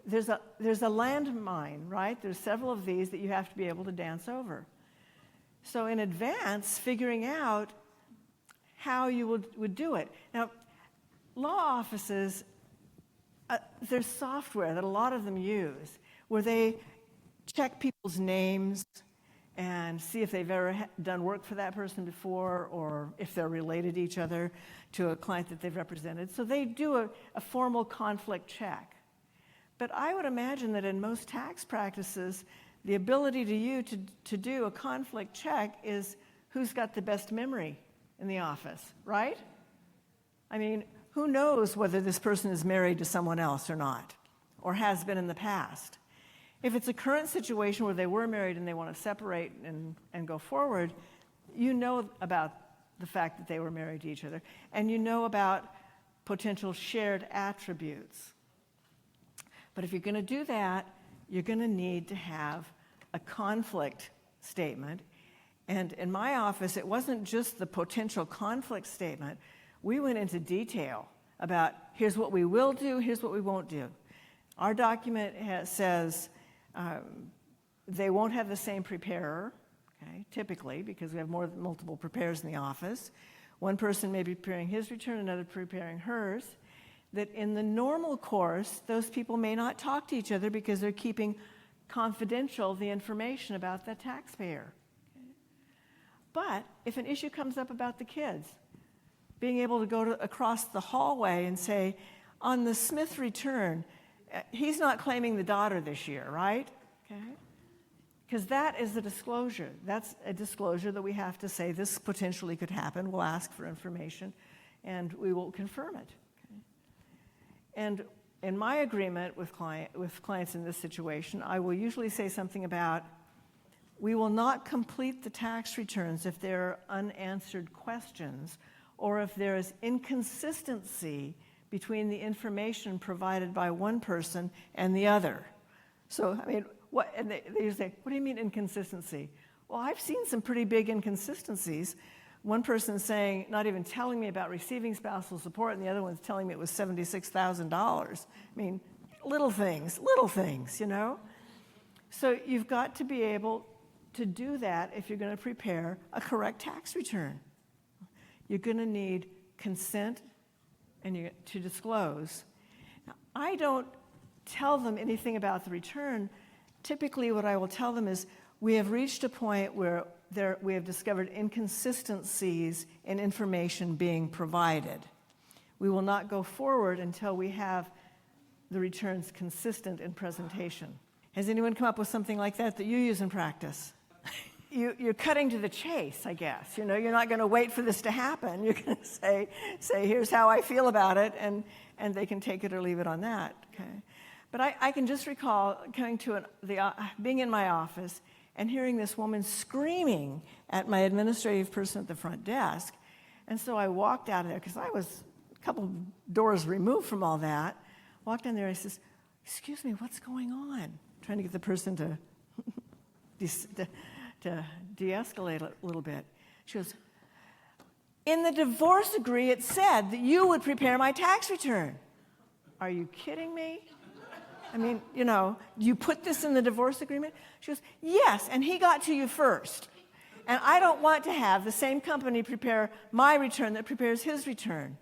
there's a landmine, right? There's several of these that you have to be able to dance over. So in advance, figuring out how you would do it. Now, law offices, there's software that a lot of them use where they check people's names and see if they've ever done work for that person before or if they're related to each other, to a client that they've represented. So they do a formal conflict check. But I would imagine that in most tax practices, the ability to do a conflict check is who's got the best memory in the office, right? I mean, who knows whether this person is married to someone else or not, or has been in the past? If it's a current situation where they were married and they want to separate and go forward, you know about the fact that they were married to each other, and you know about potential shared attributes. But if you're going to do that, you're going to need to have a conflict statement. And in my office, it wasn't just the potential conflict statement. We went into detail about here's what we will do, here's what we won't do. Our document says they won't have the same preparer, okay, typically, because we have multiple preparers in the office. One person may be preparing his return, another preparing hers. That in the normal course, those people may not talk to each other because they're keeping confidential the information about the taxpayer. Okay. But if an issue comes up about the kids, being able to go across the hallway and say, on the Smith return, he's not claiming the daughter this year, right? Okay. Because that is a disclosure. That's a disclosure that we have to say this potentially could happen. We'll ask for information, and we will confirm it. Okay. And in my agreement with clients in this situation, I will usually say something about, we will not complete the tax returns if there are unanswered questions or if there is inconsistency between the information provided by one person and the other. So, I mean, and they say, what do you mean inconsistency? Well, I've seen some pretty big inconsistencies. One person saying, not even telling me about receiving spousal support, and the other one's telling me it was $76,000. I mean, little things, you know? So you've got to be able to do that if you're going to prepare a correct tax return. You're going to need consent and to disclose. Now, I don't tell them anything about the return. Typically, what I will tell them is, we have reached a point where we have discovered inconsistencies in information being provided. We will not go forward until we have the returns consistent in presentation. Has anyone come up with something like that you use in practice? You're cutting to the chase, I guess. You know, you're not going to wait for this to happen. You're going to say, here's how I feel about it, and they can take it or leave it on that. Okay. But I can just recall coming to being in my office and hearing this woman screaming at my administrative person at the front desk. And so I walked out of there, because I was a couple doors removed from all that. Walked in there and I says, excuse me, what's going on? Trying to get the person to de-escalate a little bit. She goes, in the divorce decree, it said that you would prepare my tax return. Are you kidding me? I mean, you know, you put this in the divorce agreement? She goes, yes, and he got to you first. And I don't want to have the same company prepare my return that prepares his return.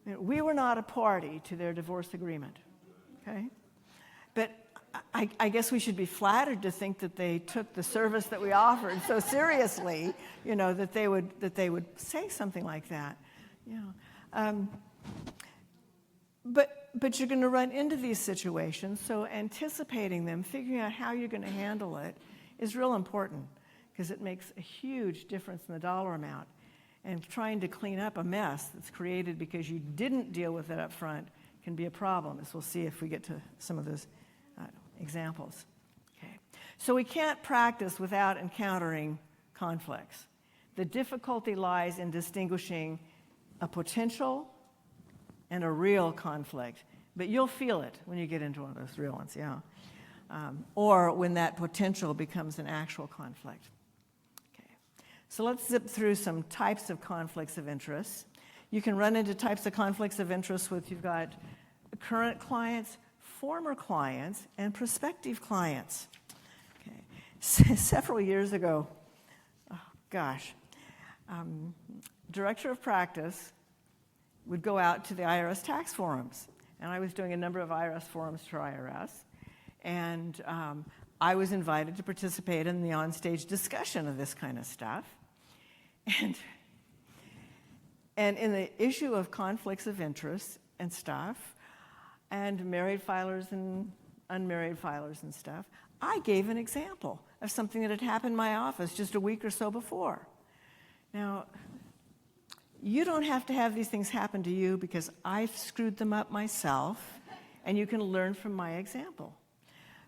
I mean, we were not a party to their divorce agreement, okay? But I guess we should be flattered to think that they took the service that we offered so seriously, you know, that they would say something like that. You know, but you're going to run into these situations, so anticipating them, figuring out how you're going to handle it, is real important, because it makes a huge difference in the dollar amount. And trying to clean up a mess that's created because you didn't deal with it up front can be a problem, as we'll see if we get to some of those examples. Okay. So we can't practice without encountering conflicts. The difficulty lies in distinguishing a potential and a real conflict. But you'll feel it when you get into one of those real ones, yeah. Or when that potential becomes an actual conflict. Okay. So let's zip through some types of conflicts of interest. You can run into types of conflicts of interest you've got current clients, former clients, and prospective clients. Okay. Several years ago, director of practice would go out to the IRS tax forums. And I was doing a number of IRS forums for IRS. And I was invited to participate in the onstage discussion of this kind of stuff. And in the issue of conflicts of interest and stuff, and married filers and unmarried filers and stuff, I gave an example of something that had happened in my office just a week or so before. Now, you don't have to have these things happen to you, because I've screwed them up myself, and you can learn from my example.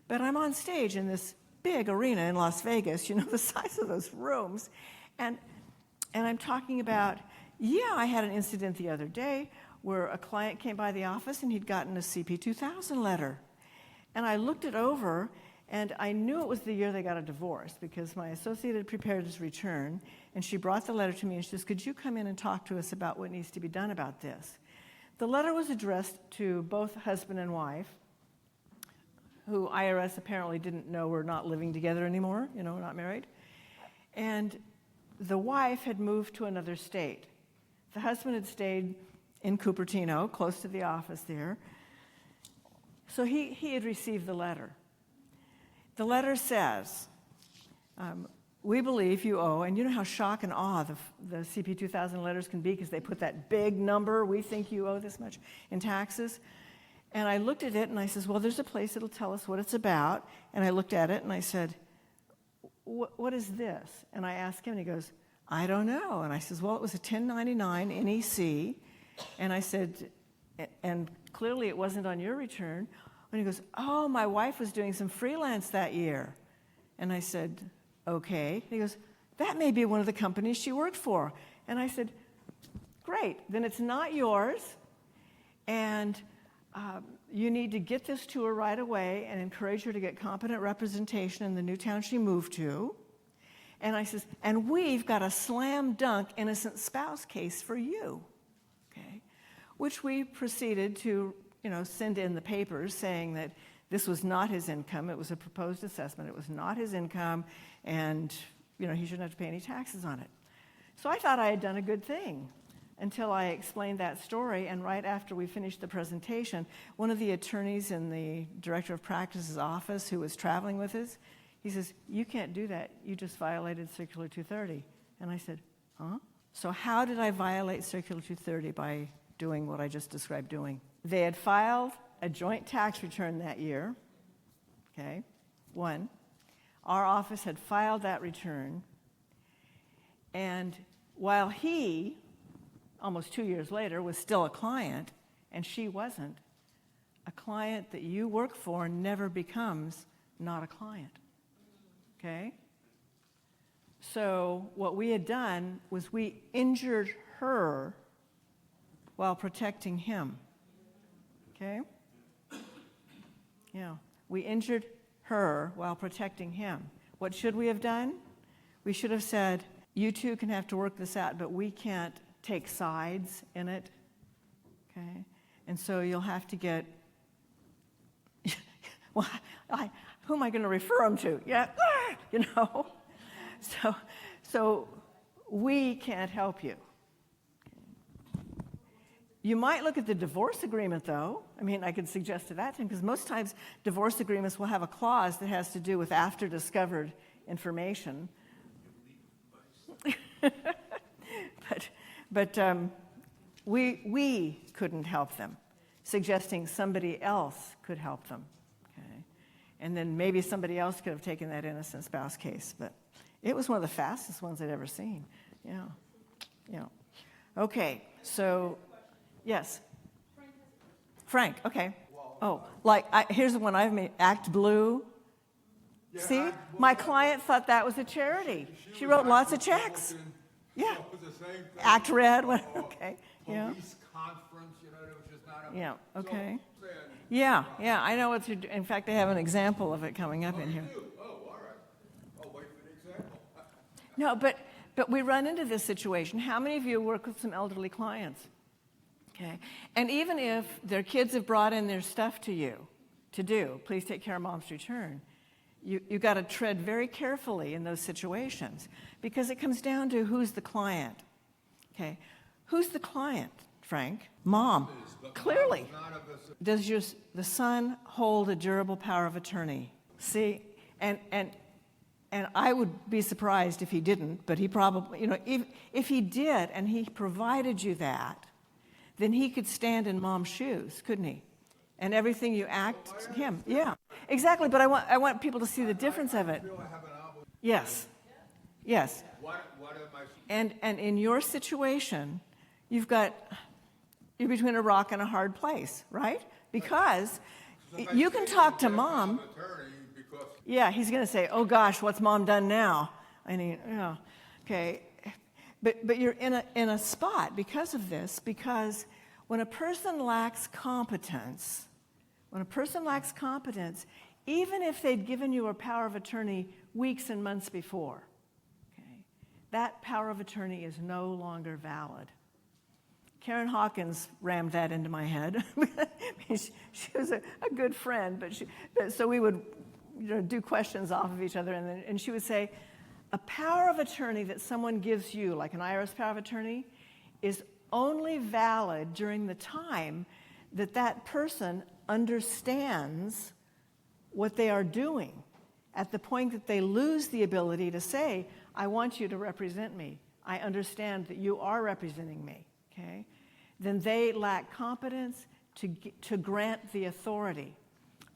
But I'm on stage in this big arena in Las Vegas, the size of those rooms, and I'm talking about, I had an incident the other day where a client came by the office and he'd gotten a CP 2000 letter. And I looked it over, and I knew it was the year they got a divorce because my associate had prepared his return, and she brought the letter to me and she says, could you come in and talk to us about what needs to be done about this? The letter was addressed to both husband and wife, who IRS apparently didn't know were not living together anymore, not married. And the wife had moved to another state. The husband had stayed in Cupertino, close to the office there. So he had received the letter. The letter says, we believe you owe, and you know how shock and awe the CP 2000 letters can be because they put that big number, we think you owe this much in taxes. And I looked at it and I says, well, there's a place that'll tell us what it's about. And I looked at it and I said, what is this? And I asked him and he goes, I don't know. And I says, well, it was a 1099 NEC. And I said, and clearly it wasn't on your return. And he goes, oh, my wife was doing some freelance that year. And I said, okay. And he goes, that may be one of the companies she worked for. And I said, great, then it's not yours. And you need to get this to her right away and encourage her to get competent representation in the new town she moved to. And I says, and we've got a slam dunk innocent spouse case for you, okay? Which we proceeded to, send in the papers saying that this was not his income. It was a proposed assessment. It was not his income, and, he shouldn't have to pay any taxes on it. So I thought I had done a good thing until I explained that story, and right after we finished the presentation, one of the attorneys in the Director of Practice's office who was traveling with us, he says, you can't do that. You just violated Circular 230. And I said, huh? So how did I violate Circular 230 by doing what I just described doing? They had filed a joint tax return that year, okay, one. Our office had filed that return, and while he, almost 2 years later, was still a client, and she wasn't, a client that you work for never becomes not a client, okay? So what we had done was we injured her while protecting him, okay? Yeah, we injured her while protecting him. What should we have done? We should have said, you two can have to work this out, but we can't take sides in it, okay? And so you'll have to get, well, who am I going to refer them to? Yeah, So we can't help you. You might look at the divorce agreement, though. I mean, I could suggest to that to him, because most times divorce agreements will have a clause that has to do with after discovered information. But we couldn't help them, suggesting somebody else could help them. Okay? And then maybe somebody else could have taken that innocent spouse case. But it was one of the fastest ones I'd ever seen. Yeah. Okay, so, yes. Frank, okay. Oh, here's the one I've made, Act Blue. Yeah, see, my client thought that was a charity. She wrote lots of checks. Yeah. It was the same thing. Act Red, okay. Yeah. Police conference, it was just not a... Yeah, okay. So, yeah, I know what you're doing. In fact, I have an example of it coming up in here. You do? Oh, all right. I'll wait for the example. No, but we run into this situation. How many of you work with some elderly clients? Okay. And even if their kids have brought in their stuff to you to do, please take care of mom's return, you got to tread very carefully in those situations, because it comes down to who's the client. Okay. Who's the client, Frank? Mom. Clearly. Does the son hold a durable power of attorney? See, and I would be surprised if he didn't, but he probably, if he did and he provided you that, then he could stand in mom's shoes, couldn't he? And everything you act him. Yeah, exactly. But I want people to see the difference of it. Yes. And in your situation, you're between a rock and a hard place, right? Because You can talk to mom. Attorney because Yeah, he's going to say, "Oh gosh, what's mom done now?" I mean, yeah, okay. But you're in a spot because of this, because when a person lacks competence, even if they'd given you a power of attorney weeks and months before, okay, that power of attorney is no longer valid. Karen Hawkins rammed that into my head. she was a good friend, so we would do questions off of each other, and she would say, a power of attorney that someone gives you, like an IRS power of attorney, is only valid during the time that that person understands what they are doing. At the point that they lose the ability to say, I want you to represent me. I understand that you are representing me, okay? Then they lack competence to grant the authority.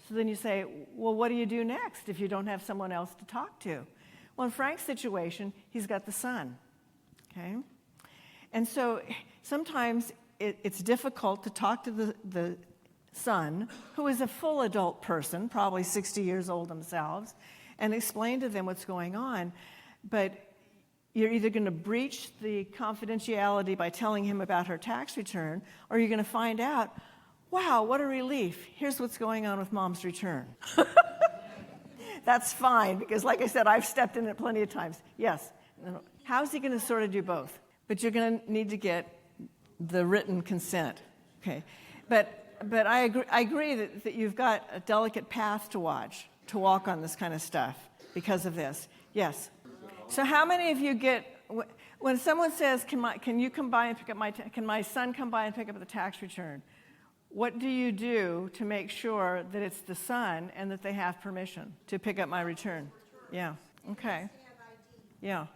So then you say, well, what do you do next if you don't have someone else to talk to? Well, in Frank's situation, he's got the son, okay? And so sometimes it's difficult to talk to the son, who is a full adult person, probably 60 years old themselves, and explain to them what's going on. But you're either going to breach the confidentiality by telling him about her tax return, or you're going to find out, wow, what a relief. Here's what's going on with mom's return. That's fine, because like I said, I've stepped in it plenty of times. Yes. How's he going to sort of do both? But you're going to need to get the written consent. Okay. But I agree that you've got a delicate path to walk on this kind of stuff because of this. Yes. So how many of you get, when someone says, can my son come by and pick up the tax return? What do you do to make sure that it's the son and that they have permission to pick up my return? Yeah. Okay. Yeah.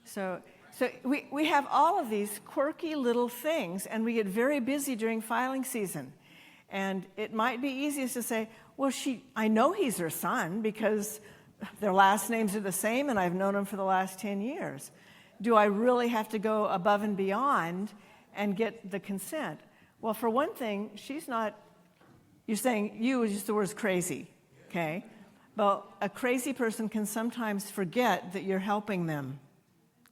So we have all of these quirky little things, and we get very busy during filing season. And it might be easiest to say, well, I know he's her son because their last names are the same and I've known him for the last 10 years. Do I really have to go above and beyond and get the consent? Well, for one thing, you're saying you is just the word crazy, okay? Well, a crazy person can sometimes forget that you're helping them,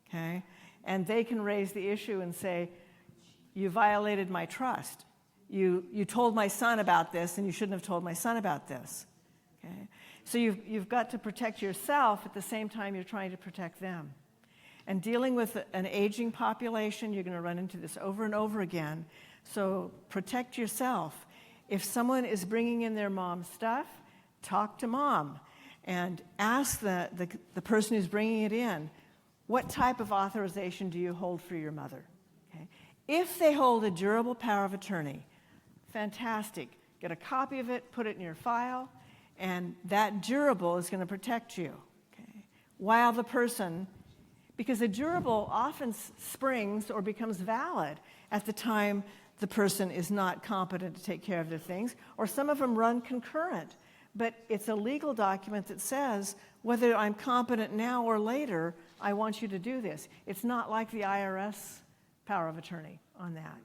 okay? And they can raise the issue and say, you violated my trust. You told my son about this, and you shouldn't have told my son about this, okay? So you've got to protect yourself at the same time you're trying to protect them. And dealing with an aging population, you're going to run into this over and over again. So protect yourself. If someone is bringing in their mom's stuff, talk to mom and ask the person who's bringing it in, what type of authorization do you hold for your mother? Okay? If they hold a durable power of attorney, fantastic. Get a copy of it, put it in your file, and that durable is going to protect you. Okay? While the person, because a durable often springs or becomes valid at the time the person is not competent to take care of their things, or some of them run concurrent. But it's a legal document that says, whether I'm competent now or later, I want you to do this. It's not like the IRS power of attorney on that.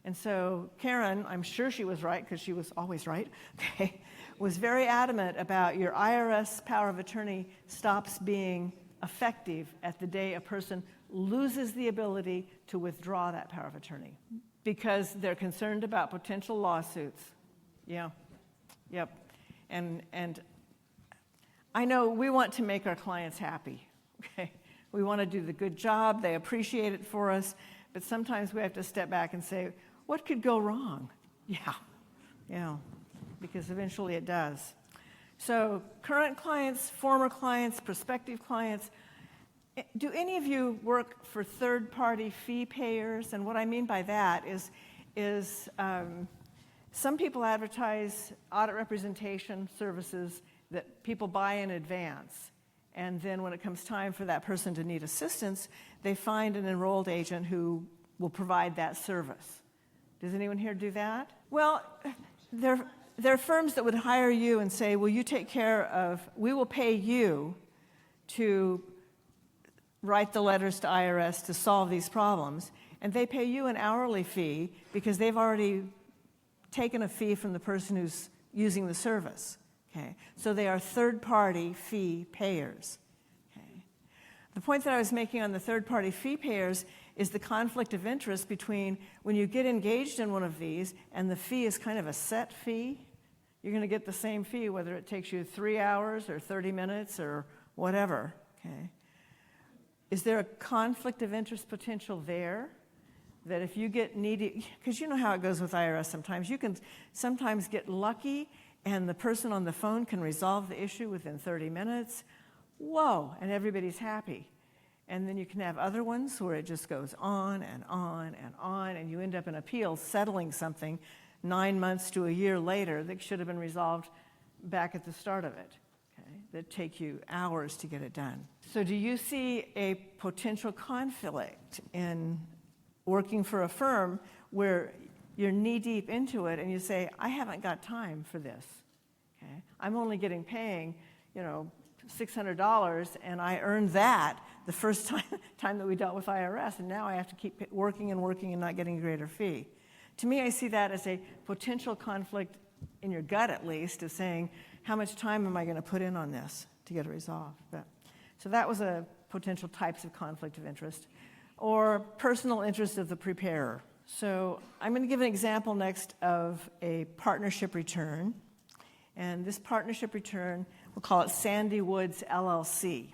And so Karen, I'm sure she was right, because she was always right, okay, was very adamant about your IRS power of attorney stops being effective at the day a person loses the ability to withdraw that power of attorney, because they're concerned about potential lawsuits. Yeah. Yep. And I know we want to make our clients happy, okay? We want to do the good job. They appreciate it for us. But sometimes we have to step back and say, what could go wrong? Yeah, because eventually it does. So current clients, former clients, prospective clients, do any of you work for third-party fee payers? And what I mean by that is some people advertise audit representation services that people buy in advance. And then when it comes time for that person to need assistance, they find an enrolled agent who will provide that service. Does anyone here do that? Well, there are firms that would hire you and say, will you take care of, we will pay you to write the letters to IRS to solve these problems. And they pay you an hourly fee because they've already taken a fee from the person who's using the service. Okay? So they are third-party fee payers. Okay? The point that I was making on the third-party fee payers is the conflict of interest between when you get engaged in one of these and the fee is kind of a set fee, you're going to get the same fee whether it takes you 3 hours or 30 minutes or whatever. Okay? Is there a conflict of interest potential there? That if you get needy, because you know how it goes with IRS sometimes, you can sometimes get lucky and the person on the phone can resolve the issue within 30 minutes. Whoa, and everybody's happy. And then you can have other ones where it just goes on and on and on, and you end up in appeals settling something 9 months to a year later that should have been resolved back at the start of it, okay? That take you hours to get it done. So do you see a potential conflict in working for a firm where you're knee-deep into it and you say, I haven't got time for this, okay? I'm only paying, $600, and I earned that the first time that we dealt with IRS, and now I have to keep working and working and not getting a greater fee. To me, I see that as a potential conflict, in your gut at least, of saying, how much time am I going to put in on this to get it resolved? So that was a potential types of conflict of interest, or personal interest of the preparer. So I'm going to give an example next of a partnership return. And this partnership return, we'll call it Sandy Woods LLC.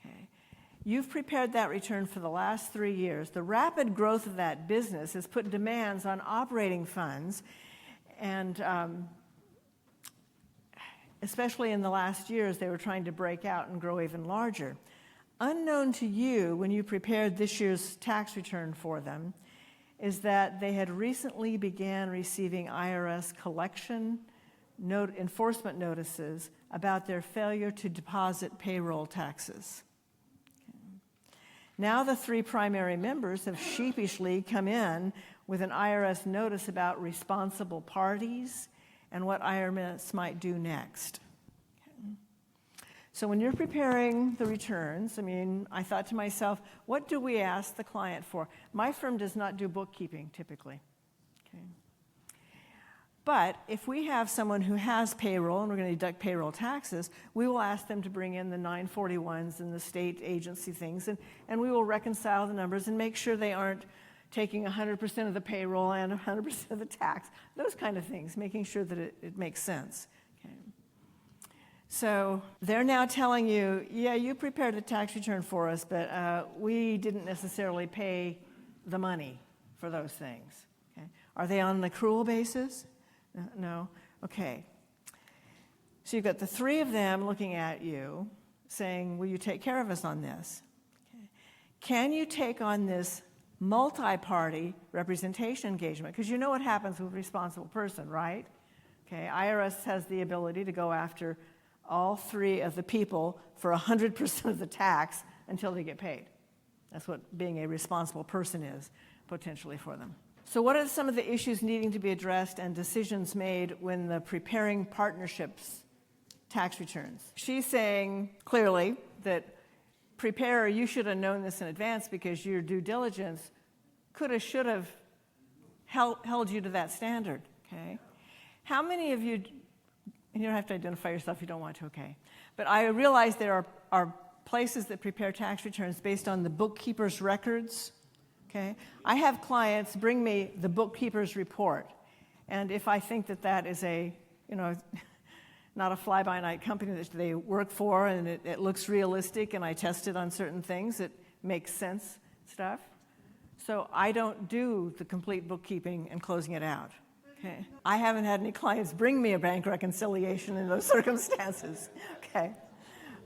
Okay. You've prepared that return for the last 3 years. The rapid growth of that business has put demands on operating funds, and especially in the last years, they were trying to break out and grow even larger. Unknown to you, when you prepared this year's tax return for them, is that they had recently began receiving IRS collection enforcement notices about their failure to deposit payroll taxes. Okay. Now the 3 primary members have sheepishly come in with an IRS notice about responsible parties and what IRS might do next. Okay. So when you're preparing the returns, I thought to myself, what do we ask the client for? My firm does not do bookkeeping typically. Okay. But if we have someone who has payroll and we're going to deduct payroll taxes, we will ask them to bring in the 941s and the state agency things, and we will reconcile the numbers and make sure they aren't taking 100% of the payroll and 100% of the tax, those kind of things, making sure that it makes sense. Okay. So they're now telling you, yeah, you prepared a tax return for us, but we didn't necessarily pay the money for those things. Okay. Are they on an accrual basis? No? Okay. So you've got the 3 of them looking at you saying, will you take care of us on this? Okay. Can you take on this multi-party representation engagement? Because you know what happens with a responsible person, right? Okay. IRS has the ability to go after all 3 of the people for 100% of the tax until they get paid. That's what being a responsible person is, potentially, for them. So what are some of the issues needing to be addressed and decisions made when the preparing partnerships tax returns? She's saying clearly that, preparer, you should have known this in advance because your due diligence could have, should have held you to that standard, okay? How many of you, and you don't have to identify yourself if you don't want to, okay? But I realize there are places that prepare tax returns based on the bookkeeper's records. Okay. I have clients bring me the bookkeeper's report, and if I think that is not a fly-by-night company that they work for, and it looks realistic, and I test it on certain things, it makes sense stuff. So I don't do the complete bookkeeping and closing it out. Okay. I haven't had any clients bring me a bank reconciliation in those circumstances. Okay.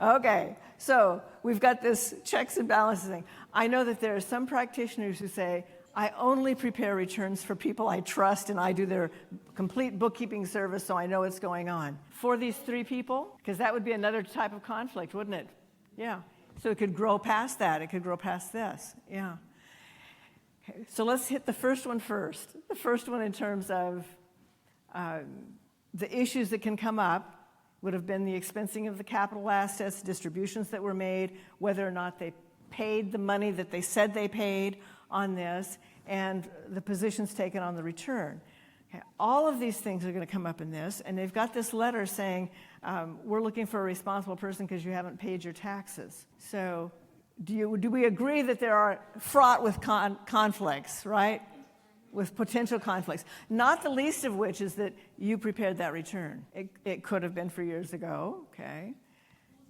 Okay, so we've got this checks and balances thing. I know that there are some practitioners who say, I only prepare returns for people I trust, and I do their complete bookkeeping service so I know what's going on. For these 3 people, because that would be another type of conflict, wouldn't it? Yeah, so it could grow past that. It could grow past this, yeah. Okay, so let's hit the first one first. The first one in terms of the issues that can come up would have been the expensing of the capital assets, distributions that were made, whether or not they paid the money that they said they paid on this, and the positions taken on the return. Okay, all of these things are going to come up in this, and they've got this letter saying, we're looking for a responsible person because you haven't paid your taxes. So do we agree that there are fraught with conflicts, right? With potential conflicts, not the least of which is that you prepared that return. It could have been for years ago, okay?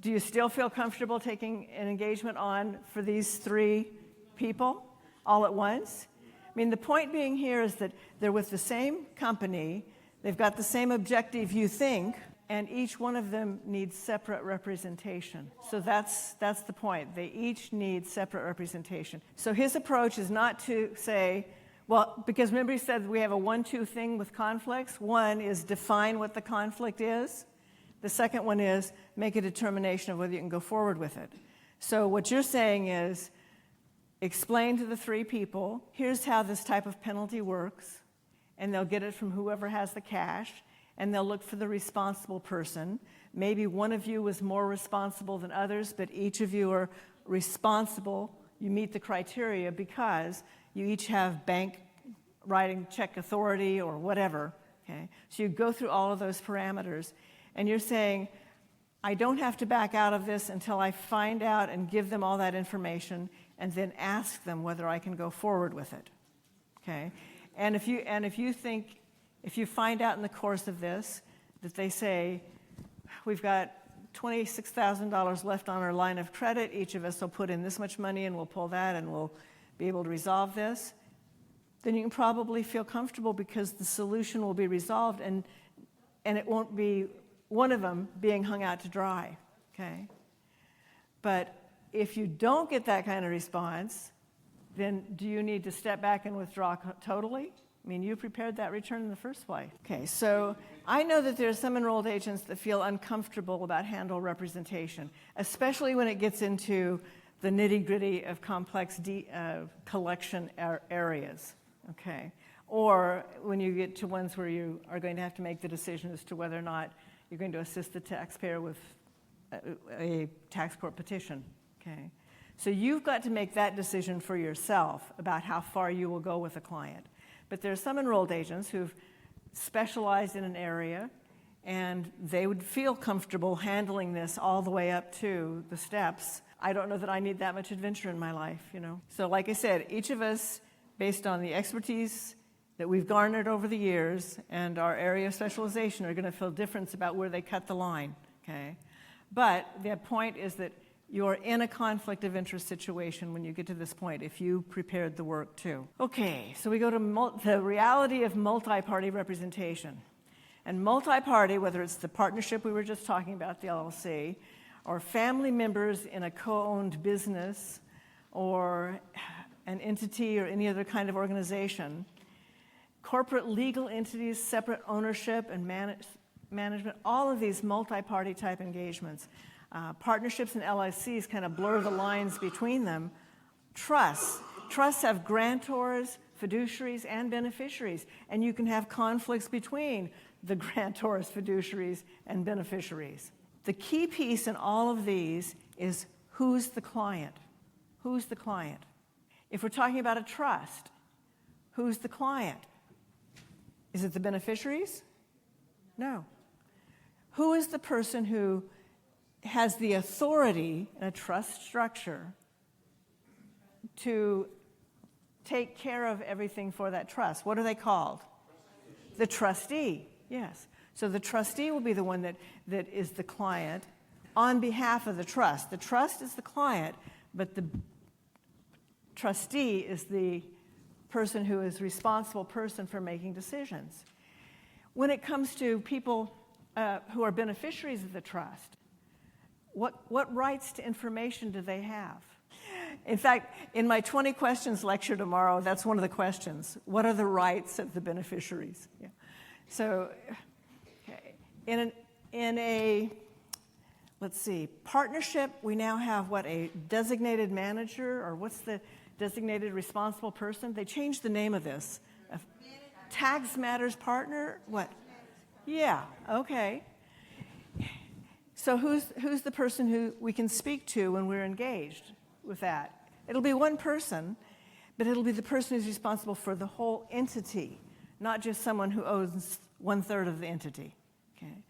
Do you still feel comfortable taking an engagement on for these 3 people all at once? I mean, the point being here is that they're with the same company, they've got the same objective, you think, and each one of them needs separate representation. So that's the point. They each need separate representation. So his approach is not to say, well, because remember he said we have a 1-2 thing with conflicts. One is define what the conflict is. The second one is make a determination of whether you can go forward with it. So what you're saying is explain to the 3 people, here's how this type of penalty works, and they'll get it from whoever has the cash, and they'll look for the responsible person. Maybe one of you was more responsible than others, but each of you are responsible. You meet the criteria because you each have bank writing check authority or whatever, okay? So you go through all of those parameters, and you're saying, I don't have to back out of this until I find out and give them all that information and then ask them whether I can go forward with it, okay? And if you find out in the course of this that they say, we've got $26,000 left on our line of credit, each of us will put in this much money and we'll pull that and we'll be able to resolve this, then you can probably feel comfortable because the solution will be resolved and it won't be one of them being hung out to dry, okay? But if you don't get that kind of response, then do you need to step back and withdraw totally? I mean, you prepared that return in the first place. Okay, so I know that there are some enrolled agents that feel uncomfortable about handle representation, especially when it gets into the nitty-gritty of complex collection areas, okay? Or when you get to ones where you are going to have to make the decision as to whether or not you're going to assist the taxpayer with a tax court petition, okay? So you've got to make that decision for yourself about how far you will go with a client. But there are some enrolled agents who've specialized in an area and they would feel comfortable handling this all the way up to the steps. I don't know that I need that much adventure in my life, you know. So like I said, each of us, based on the expertise that we've garnered over the years and our area of specialization, are going to feel difference about where they cut the line, okay? But the point is that you're in a conflict of interest situation when you get to this point, if you prepared the work too. Okay, so we go to the reality of multi-party representation. And multi-party, whether it's the partnership we were just talking about, the LLC, or family members in a co-owned business, or an entity or any other kind of organization, corporate legal entities, separate ownership and management, all of these multi-party type engagements. Partnerships and LICs kind of blur the lines between them. Trusts have grantors, fiduciaries, and beneficiaries, and you can have conflicts between the grantors, fiduciaries, and beneficiaries. The key piece in all of these is who's the client? Who's the client? If we're talking about a trust, who's the client? Is it the beneficiaries? No. Who is the person who has the authority in a trust structure to take care of everything for that trust? What are they called? The trustee, yes. So the trustee will be the one that is the client on behalf of the trust. The trust is the client, but the trustee is the person who is responsible person for making decisions. When it comes to people who are beneficiaries of the trust, what rights to information do they have? In fact, in my 20 questions lecture tomorrow, that's one of the questions. What are the rights of the beneficiaries? Yeah. So okay. in a, let's see, partnership, we now have a designated manager, or what's the designated responsible person? They changed the name of this. Tax matters partner? What? Yeah, okay. So who's the person who we can speak to when we're engaged with that? It'll be one person, but it'll be the person who's responsible for the whole entity, not just someone who owns 1/3 of the entity. Okay?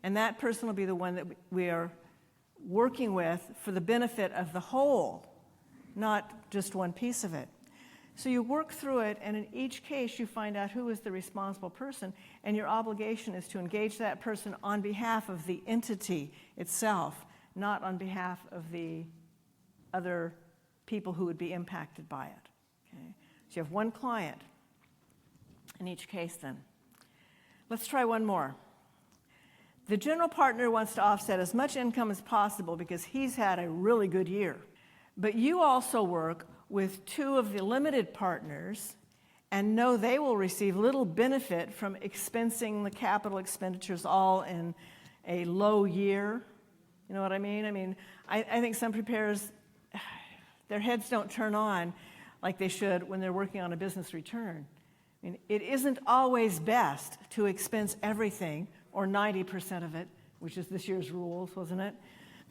And that person will be the one that we are working with for the benefit of the whole, not just one piece of it. So you work through it, and in each case you find out who is the responsible person, and your obligation is to engage that person on behalf of the entity itself, not on behalf of the other people who would be impacted by it. Okay? So you have one client in each case then. Let's try one more. The general partner wants to offset as much income as possible because he's had a really good year. But you also work with two of the limited partners and know they will receive little benefit from expensing the capital expenditures all in a low year. You know what I mean? I think some preparers, their heads don't turn on like they should when they're working on a business return. It isn't always best to expense everything, or 90% of it, which is this year's rules, wasn't it?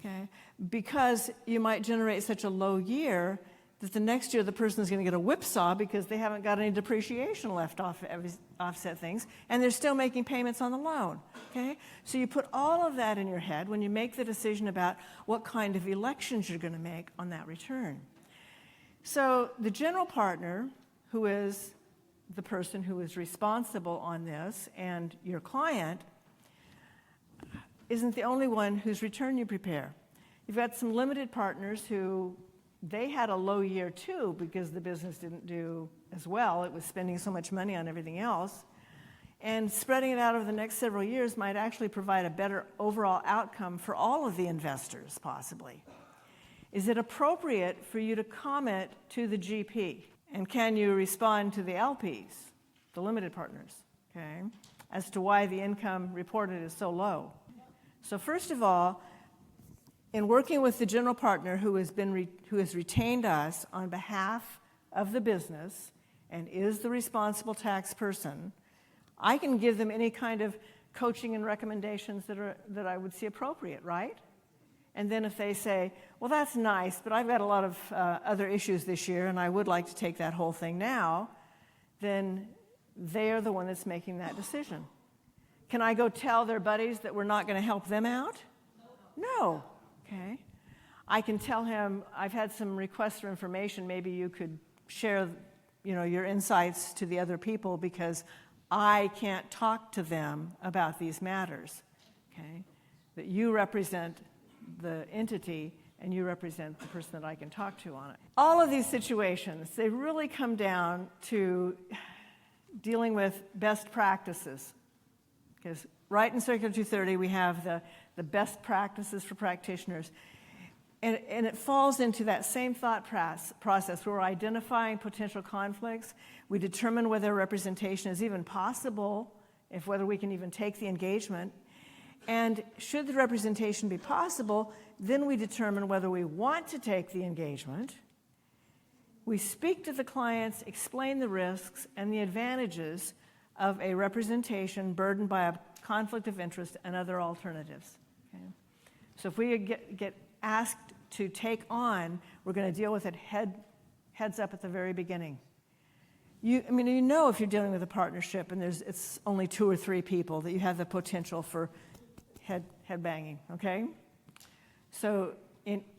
Okay, because you might generate such a low year that the next year the person is going to get a whipsaw because they haven't got any depreciation left off offset things, and they're still making payments on the loan. Okay, so you put all of that in your head when you make the decision about what kind of elections you're going to make on that return. So the general partner, who is the person who is responsible on this, and your client, isn't the only one whose return you prepare. You've got some limited partners who they had a low year too because the business didn't do as well. It was spending so much money on everything else. And spreading it out over the next several years might actually provide a better overall outcome for all of the investors, possibly. Is it appropriate for you to comment to the GP? And can you respond to the LPs, the limited partners, okay, as to why the income reported is so low? So first of all, in working with the general partner who has retained us on behalf of the business and is the responsible tax person, I can give them any kind of coaching and recommendations that I would see appropriate, right? And then if they say, well, that's nice, but I've got a lot of other issues this year and I would like to take that whole thing now, then they are the one that's making that decision. Can I go tell their buddies that we're not going to help them out? No. Okay. I can tell him, I've had some requests for information, maybe you could share, your insights to the other people because I can't talk to them about these matters. Okay? That you represent the entity and you represent the person that I can talk to on it. All of these situations, they really come down to dealing with best practices. Because right in Circular 230, we have the best practices for practitioners. And it falls into that same thought process where we're identifying potential conflicts. We determine whether representation is even possible, whether we can even take the engagement. And should the representation be possible, then we determine whether we want to take the engagement. We speak to the clients, explain the risks and the advantages of a representation burdened by a conflict of interest and other alternatives. Okay? So if we get asked to take on, we're going to deal with it heads up at the very beginning. If you're dealing with a partnership and it's only 2 or 3 people that you have the potential for head banging, okay? So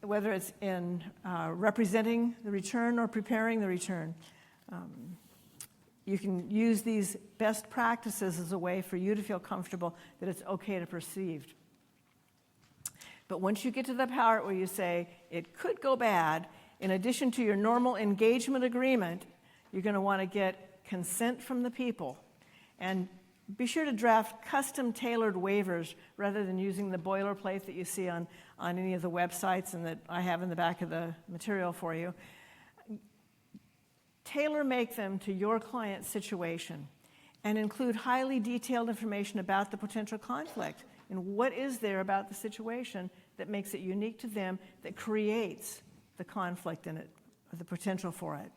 whether it's in representing the return or preparing the return, you can use these best practices as a way for you to feel comfortable that it's okay to proceed. But once you get to the part where you say it could go bad, in addition to your normal engagement agreement, you're going to want to get consent from the people. And be sure to draft custom-tailored waivers rather than using the boilerplate that you see on any of the websites and that I have in the back of the material for you. Tailor-make them to your client's situation and include highly detailed information about the potential conflict and what is there about the situation that makes it unique to them, that creates the conflict in it, or the potential for it.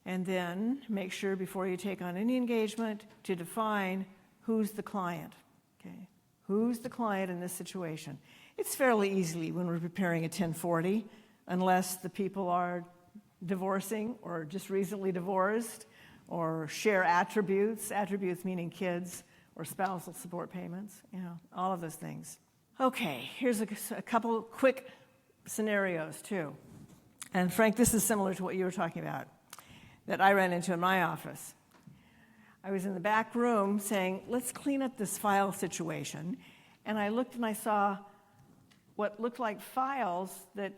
And then make sure before you take on any engagement to define who's the client. Okay? Who's the client in this situation? It's fairly easy when we're preparing a 1040, unless the people are divorcing or just recently divorced or share attributes, attributes meaning kids, or spousal support payments, all of those things. Okay, here's a couple quick scenarios too. And Frank, this is similar to what you were talking about, that I ran into in my office. I was in the back room saying, let's clean up this file situation. And I looked and I saw what looked like files that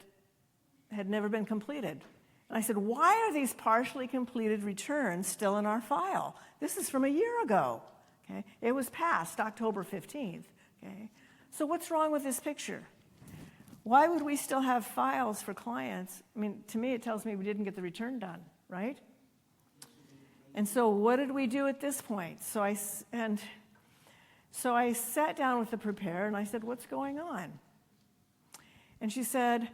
had never been completed. And I said, why are these partially completed returns still in our file? This is from a year ago. Okay? It was past October 15th. Okay? So what's wrong with this picture? Why would we still have files for clients? I mean, to me, it tells me we didn't get the return done, right? And so what did we do at this point? So I sat down with the preparer and I said, what's going on? And she said,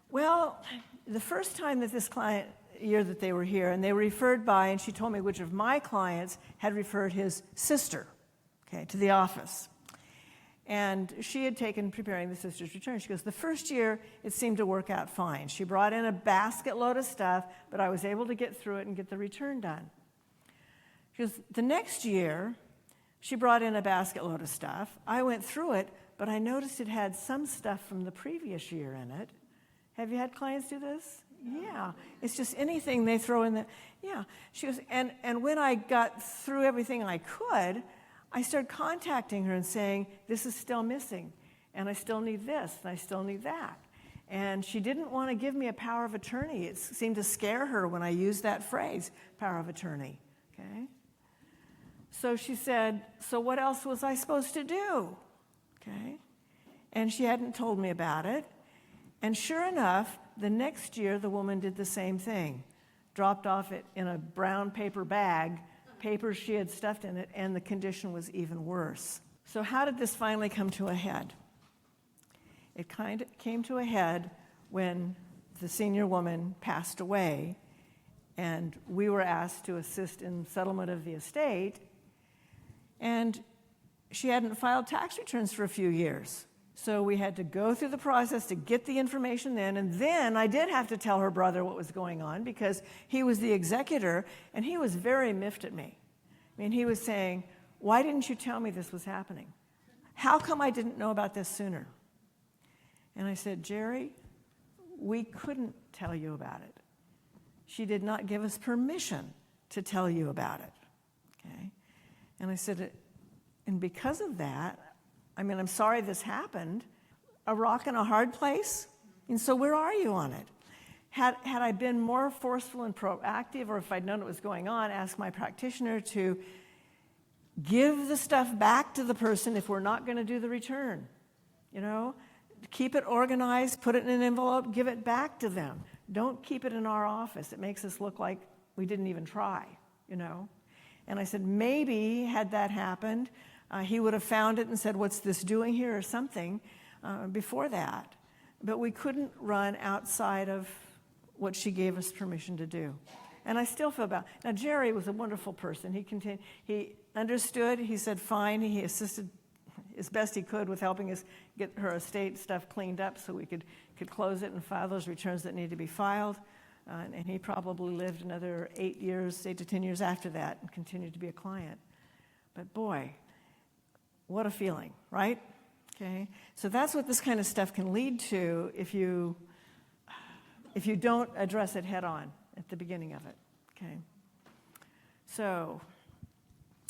well, the first time that this client, year that they were here, and they were referred by, and she told me which of my clients had referred his sister, okay, to the office. And she had taken preparing the sister's return. She goes, the first year, it seemed to work out fine. She brought in a basket load of stuff, but I was able to get through it and get the return done. She goes, the next year, she brought in a basket load of stuff. I went through it, but I noticed it had some stuff from the previous year in it. Have you had clients do this? Yeah. It's just anything they throw in the, yeah. She goes, and when I got through everything I could, I started contacting her and saying, this is still missing, and I still need this, and I still need that. And she didn't want to give me a power of attorney. It seemed to scare her when I used that phrase, power of attorney, okay? So she said, so what else was I supposed to do? Okay? And she hadn't told me about it. And sure enough, the next year, the woman did the same thing. Dropped off it in a brown paper bag, papers she had stuffed in it, and the condition was even worse. So how did this finally come to a head? It kind of came to a head when the senior woman passed away, and we were asked to assist in settlement of the estate, and she hadn't filed tax returns for a few years. So we had to go through the process to get the information in, and then I did have to tell her brother what was going on because he was the executor, and he was very miffed at me. I mean, he was saying, why didn't you tell me this was happening? How come I didn't know about this sooner? And I said, Jerry, we couldn't tell you about it. She did not give us permission to tell you about it, okay? And I said, and because of that, I mean, I'm sorry this happened. A rock in a hard place? And so where are you on it? Had I been more forceful and proactive, or if I'd known it was going on, ask my practitioner to give the stuff back to the person if we're not going to do the return. Keep it organized, put it in an envelope, give it back to them. Don't keep it in our office. It makes us look like we didn't even try, And I said, maybe had that happened, he would have found it and said, what's this doing here or something before that. But we couldn't run outside of what she gave us permission to do. And I still feel bad. Now, Jerry was a wonderful person. He understood. He said, fine. He assisted as best he could with helping us get her estate stuff cleaned up so we could close it and file those returns that needed to be filed. And he probably lived another 8 to 10 years after that and continued to be a client. But boy, what a feeling, right? Okay, so that's what this kind of stuff can lead to if you don't address it head on at the beginning of it. Okay, so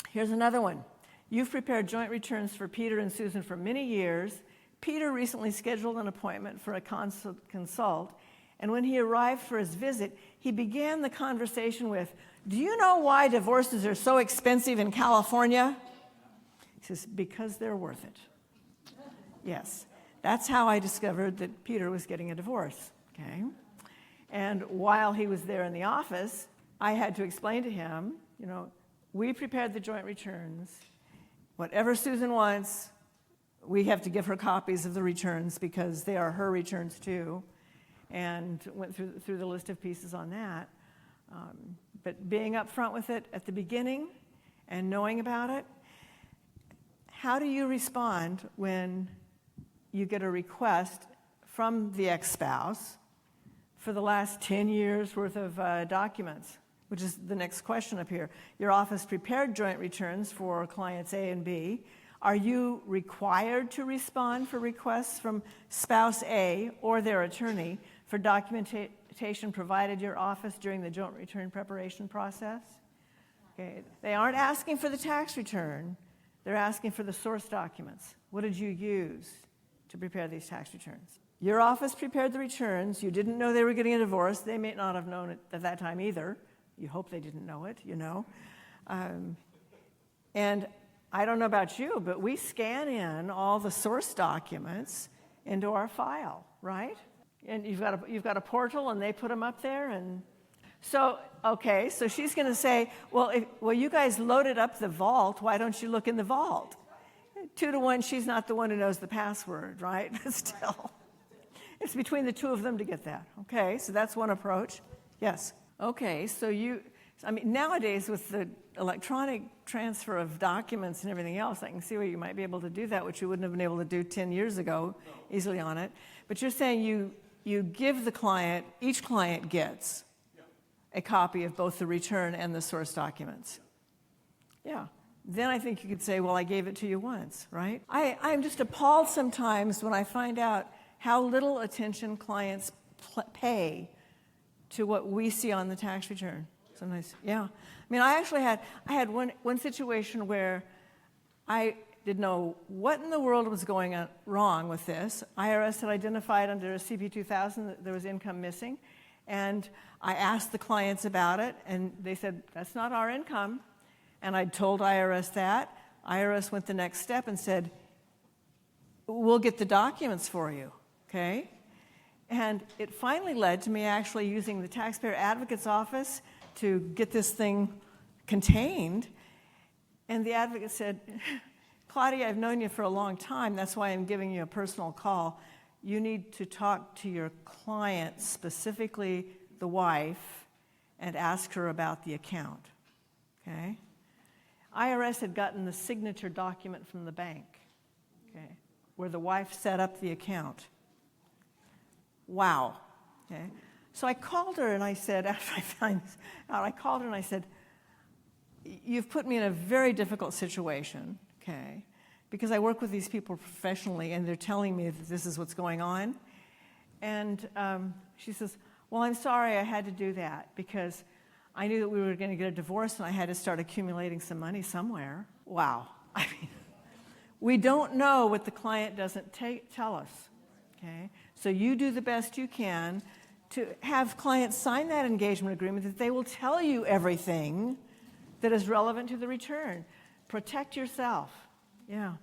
here's another one. You've prepared joint returns for Peter and Susan for many years. Peter recently scheduled an appointment for a consult, and when he arrived for his visit, he began the conversation with, do you know why divorces are so expensive in California? He says, because they're worth it. Yes, that's how I discovered that Peter was getting a divorce, okay? And while he was there in the office, I had to explain to him, we prepared the joint returns. Whatever Susan wants, we have to give her copies of the returns because they are her returns too, and went through the list of pieces on that. But being upfront with it at the beginning and knowing about it, how do you respond when you get a request from the ex-spouse for the last 10 years worth of documents? which is the next question up here. Your office prepared joint returns for clients A and B. Are you required to respond for requests from spouse A or their attorney for documentation provided your office during the joint return preparation process? Okay. They aren't asking for the tax return. They're asking for the source documents. What did you use to prepare these tax returns? Your office prepared the returns. You didn't know they were getting a divorce. They may not have known it at that time either. You hope they didn't know it, you know. And I don't know about you, but we scan in all the source documents into our file, right? And you've got a portal, and they put them up there, and so okay. So she's going to say, well, you guys loaded up the vault. Why don't you look in the vault? 2 to 1, she's not the one who knows the password, right? But still, it's between the two of them to get that. Okay, so that's one approach. Yes. Okay, so nowadays with the electronic transfer of documents and everything else, I can see where you might be able to do that, which you wouldn't have been able to do 10 years ago easily on it. But you're saying you give the client, each client gets a copy of both the return and the source documents. Yeah. Then I think you could say, well, I gave it to you once, right? I'm just appalled sometimes when I find out how little attention clients pay to what we see on the tax return. Sometimes, yeah. I mean, I had one situation where I didn't know what in the world was going on wrong with this. IRS had identified under CP 2000 that there was income missing, and I asked the clients about it, and they said, that's not our income. And I told IRS that. IRS went the next step and said, we'll get the documents for you, okay? And it finally led to me actually using the Taxpayer Advocate's Office to get this thing contained. And the advocate said, Claudia, I've known you for a long time. That's why I'm giving you a personal call. You need to talk to your client, specifically the wife, and ask her about the account, okay? IRS had gotten the signature document from the bank, okay, where the wife set up the account. Wow. Okay. So I called her and I said, after I found this out, I called her and I said, you've put me in a very difficult situation, okay, because I work with these people professionally and they're telling me that this is what's going on. And she says, well, I'm sorry I had to do that because I knew that we were going to get a divorce and I had to start accumulating some money somewhere. Wow. I mean, we don't know what the client doesn't tell us, okay? So you do the best you can to have clients sign that engagement agreement that they will tell you everything that is relevant to the return. Protect yourself. Yeah.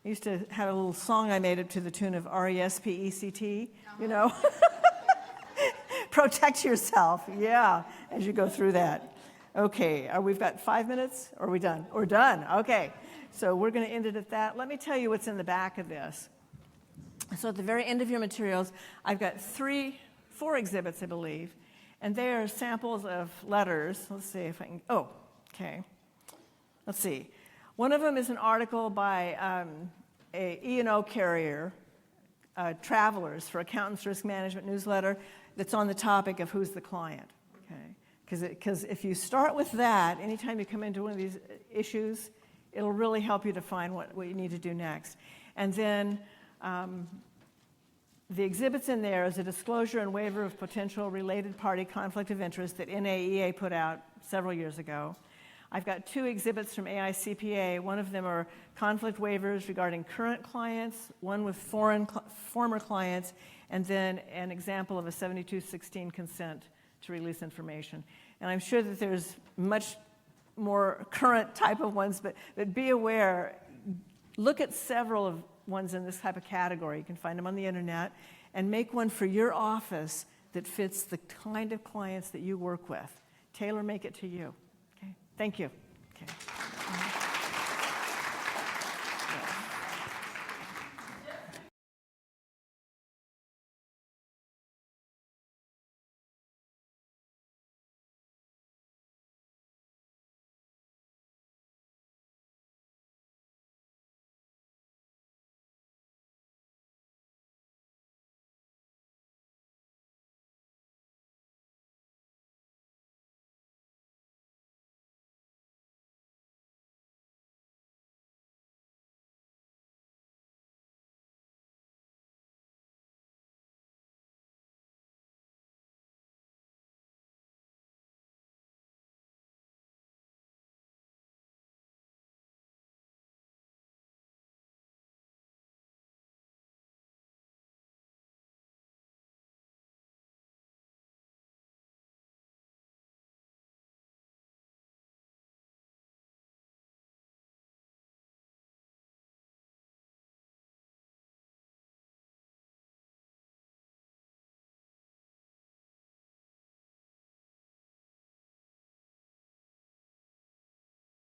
I used to have a little song I made up to the tune of RESPECT, you know. Protect yourself, yeah, as you go through that. Okay, we've got 5 minutes, or are we done? We're done, okay. So we're going to end it at that. Let me tell you what's in the back of this. So at the very end of your materials, I've got 4 exhibits, I believe, and they are samples of letters. Let's see if I can, okay. Let's see. One of them is an article by a E&O carrier, Travelers for Accountants Risk Management newsletter, that's on the topic of who's the client, okay? Because if you start with that, anytime you come into one of these issues, it'll really help you define what you need to do next. And then the exhibits in there is a disclosure and waiver of potential related party conflict of interest that NAEA put out several years ago. I've got 2 exhibits from AICPA. One of them are conflict waivers regarding current clients, one with former clients, and then an example of a 7216 consent to release information. And I'm sure that there's much more current type of ones, but be aware, look at several of ones in this type of category. You can find them on the internet, and make one for your office that fits the kind of clients that you work with. Tailor make it to you. Okay? Thank you.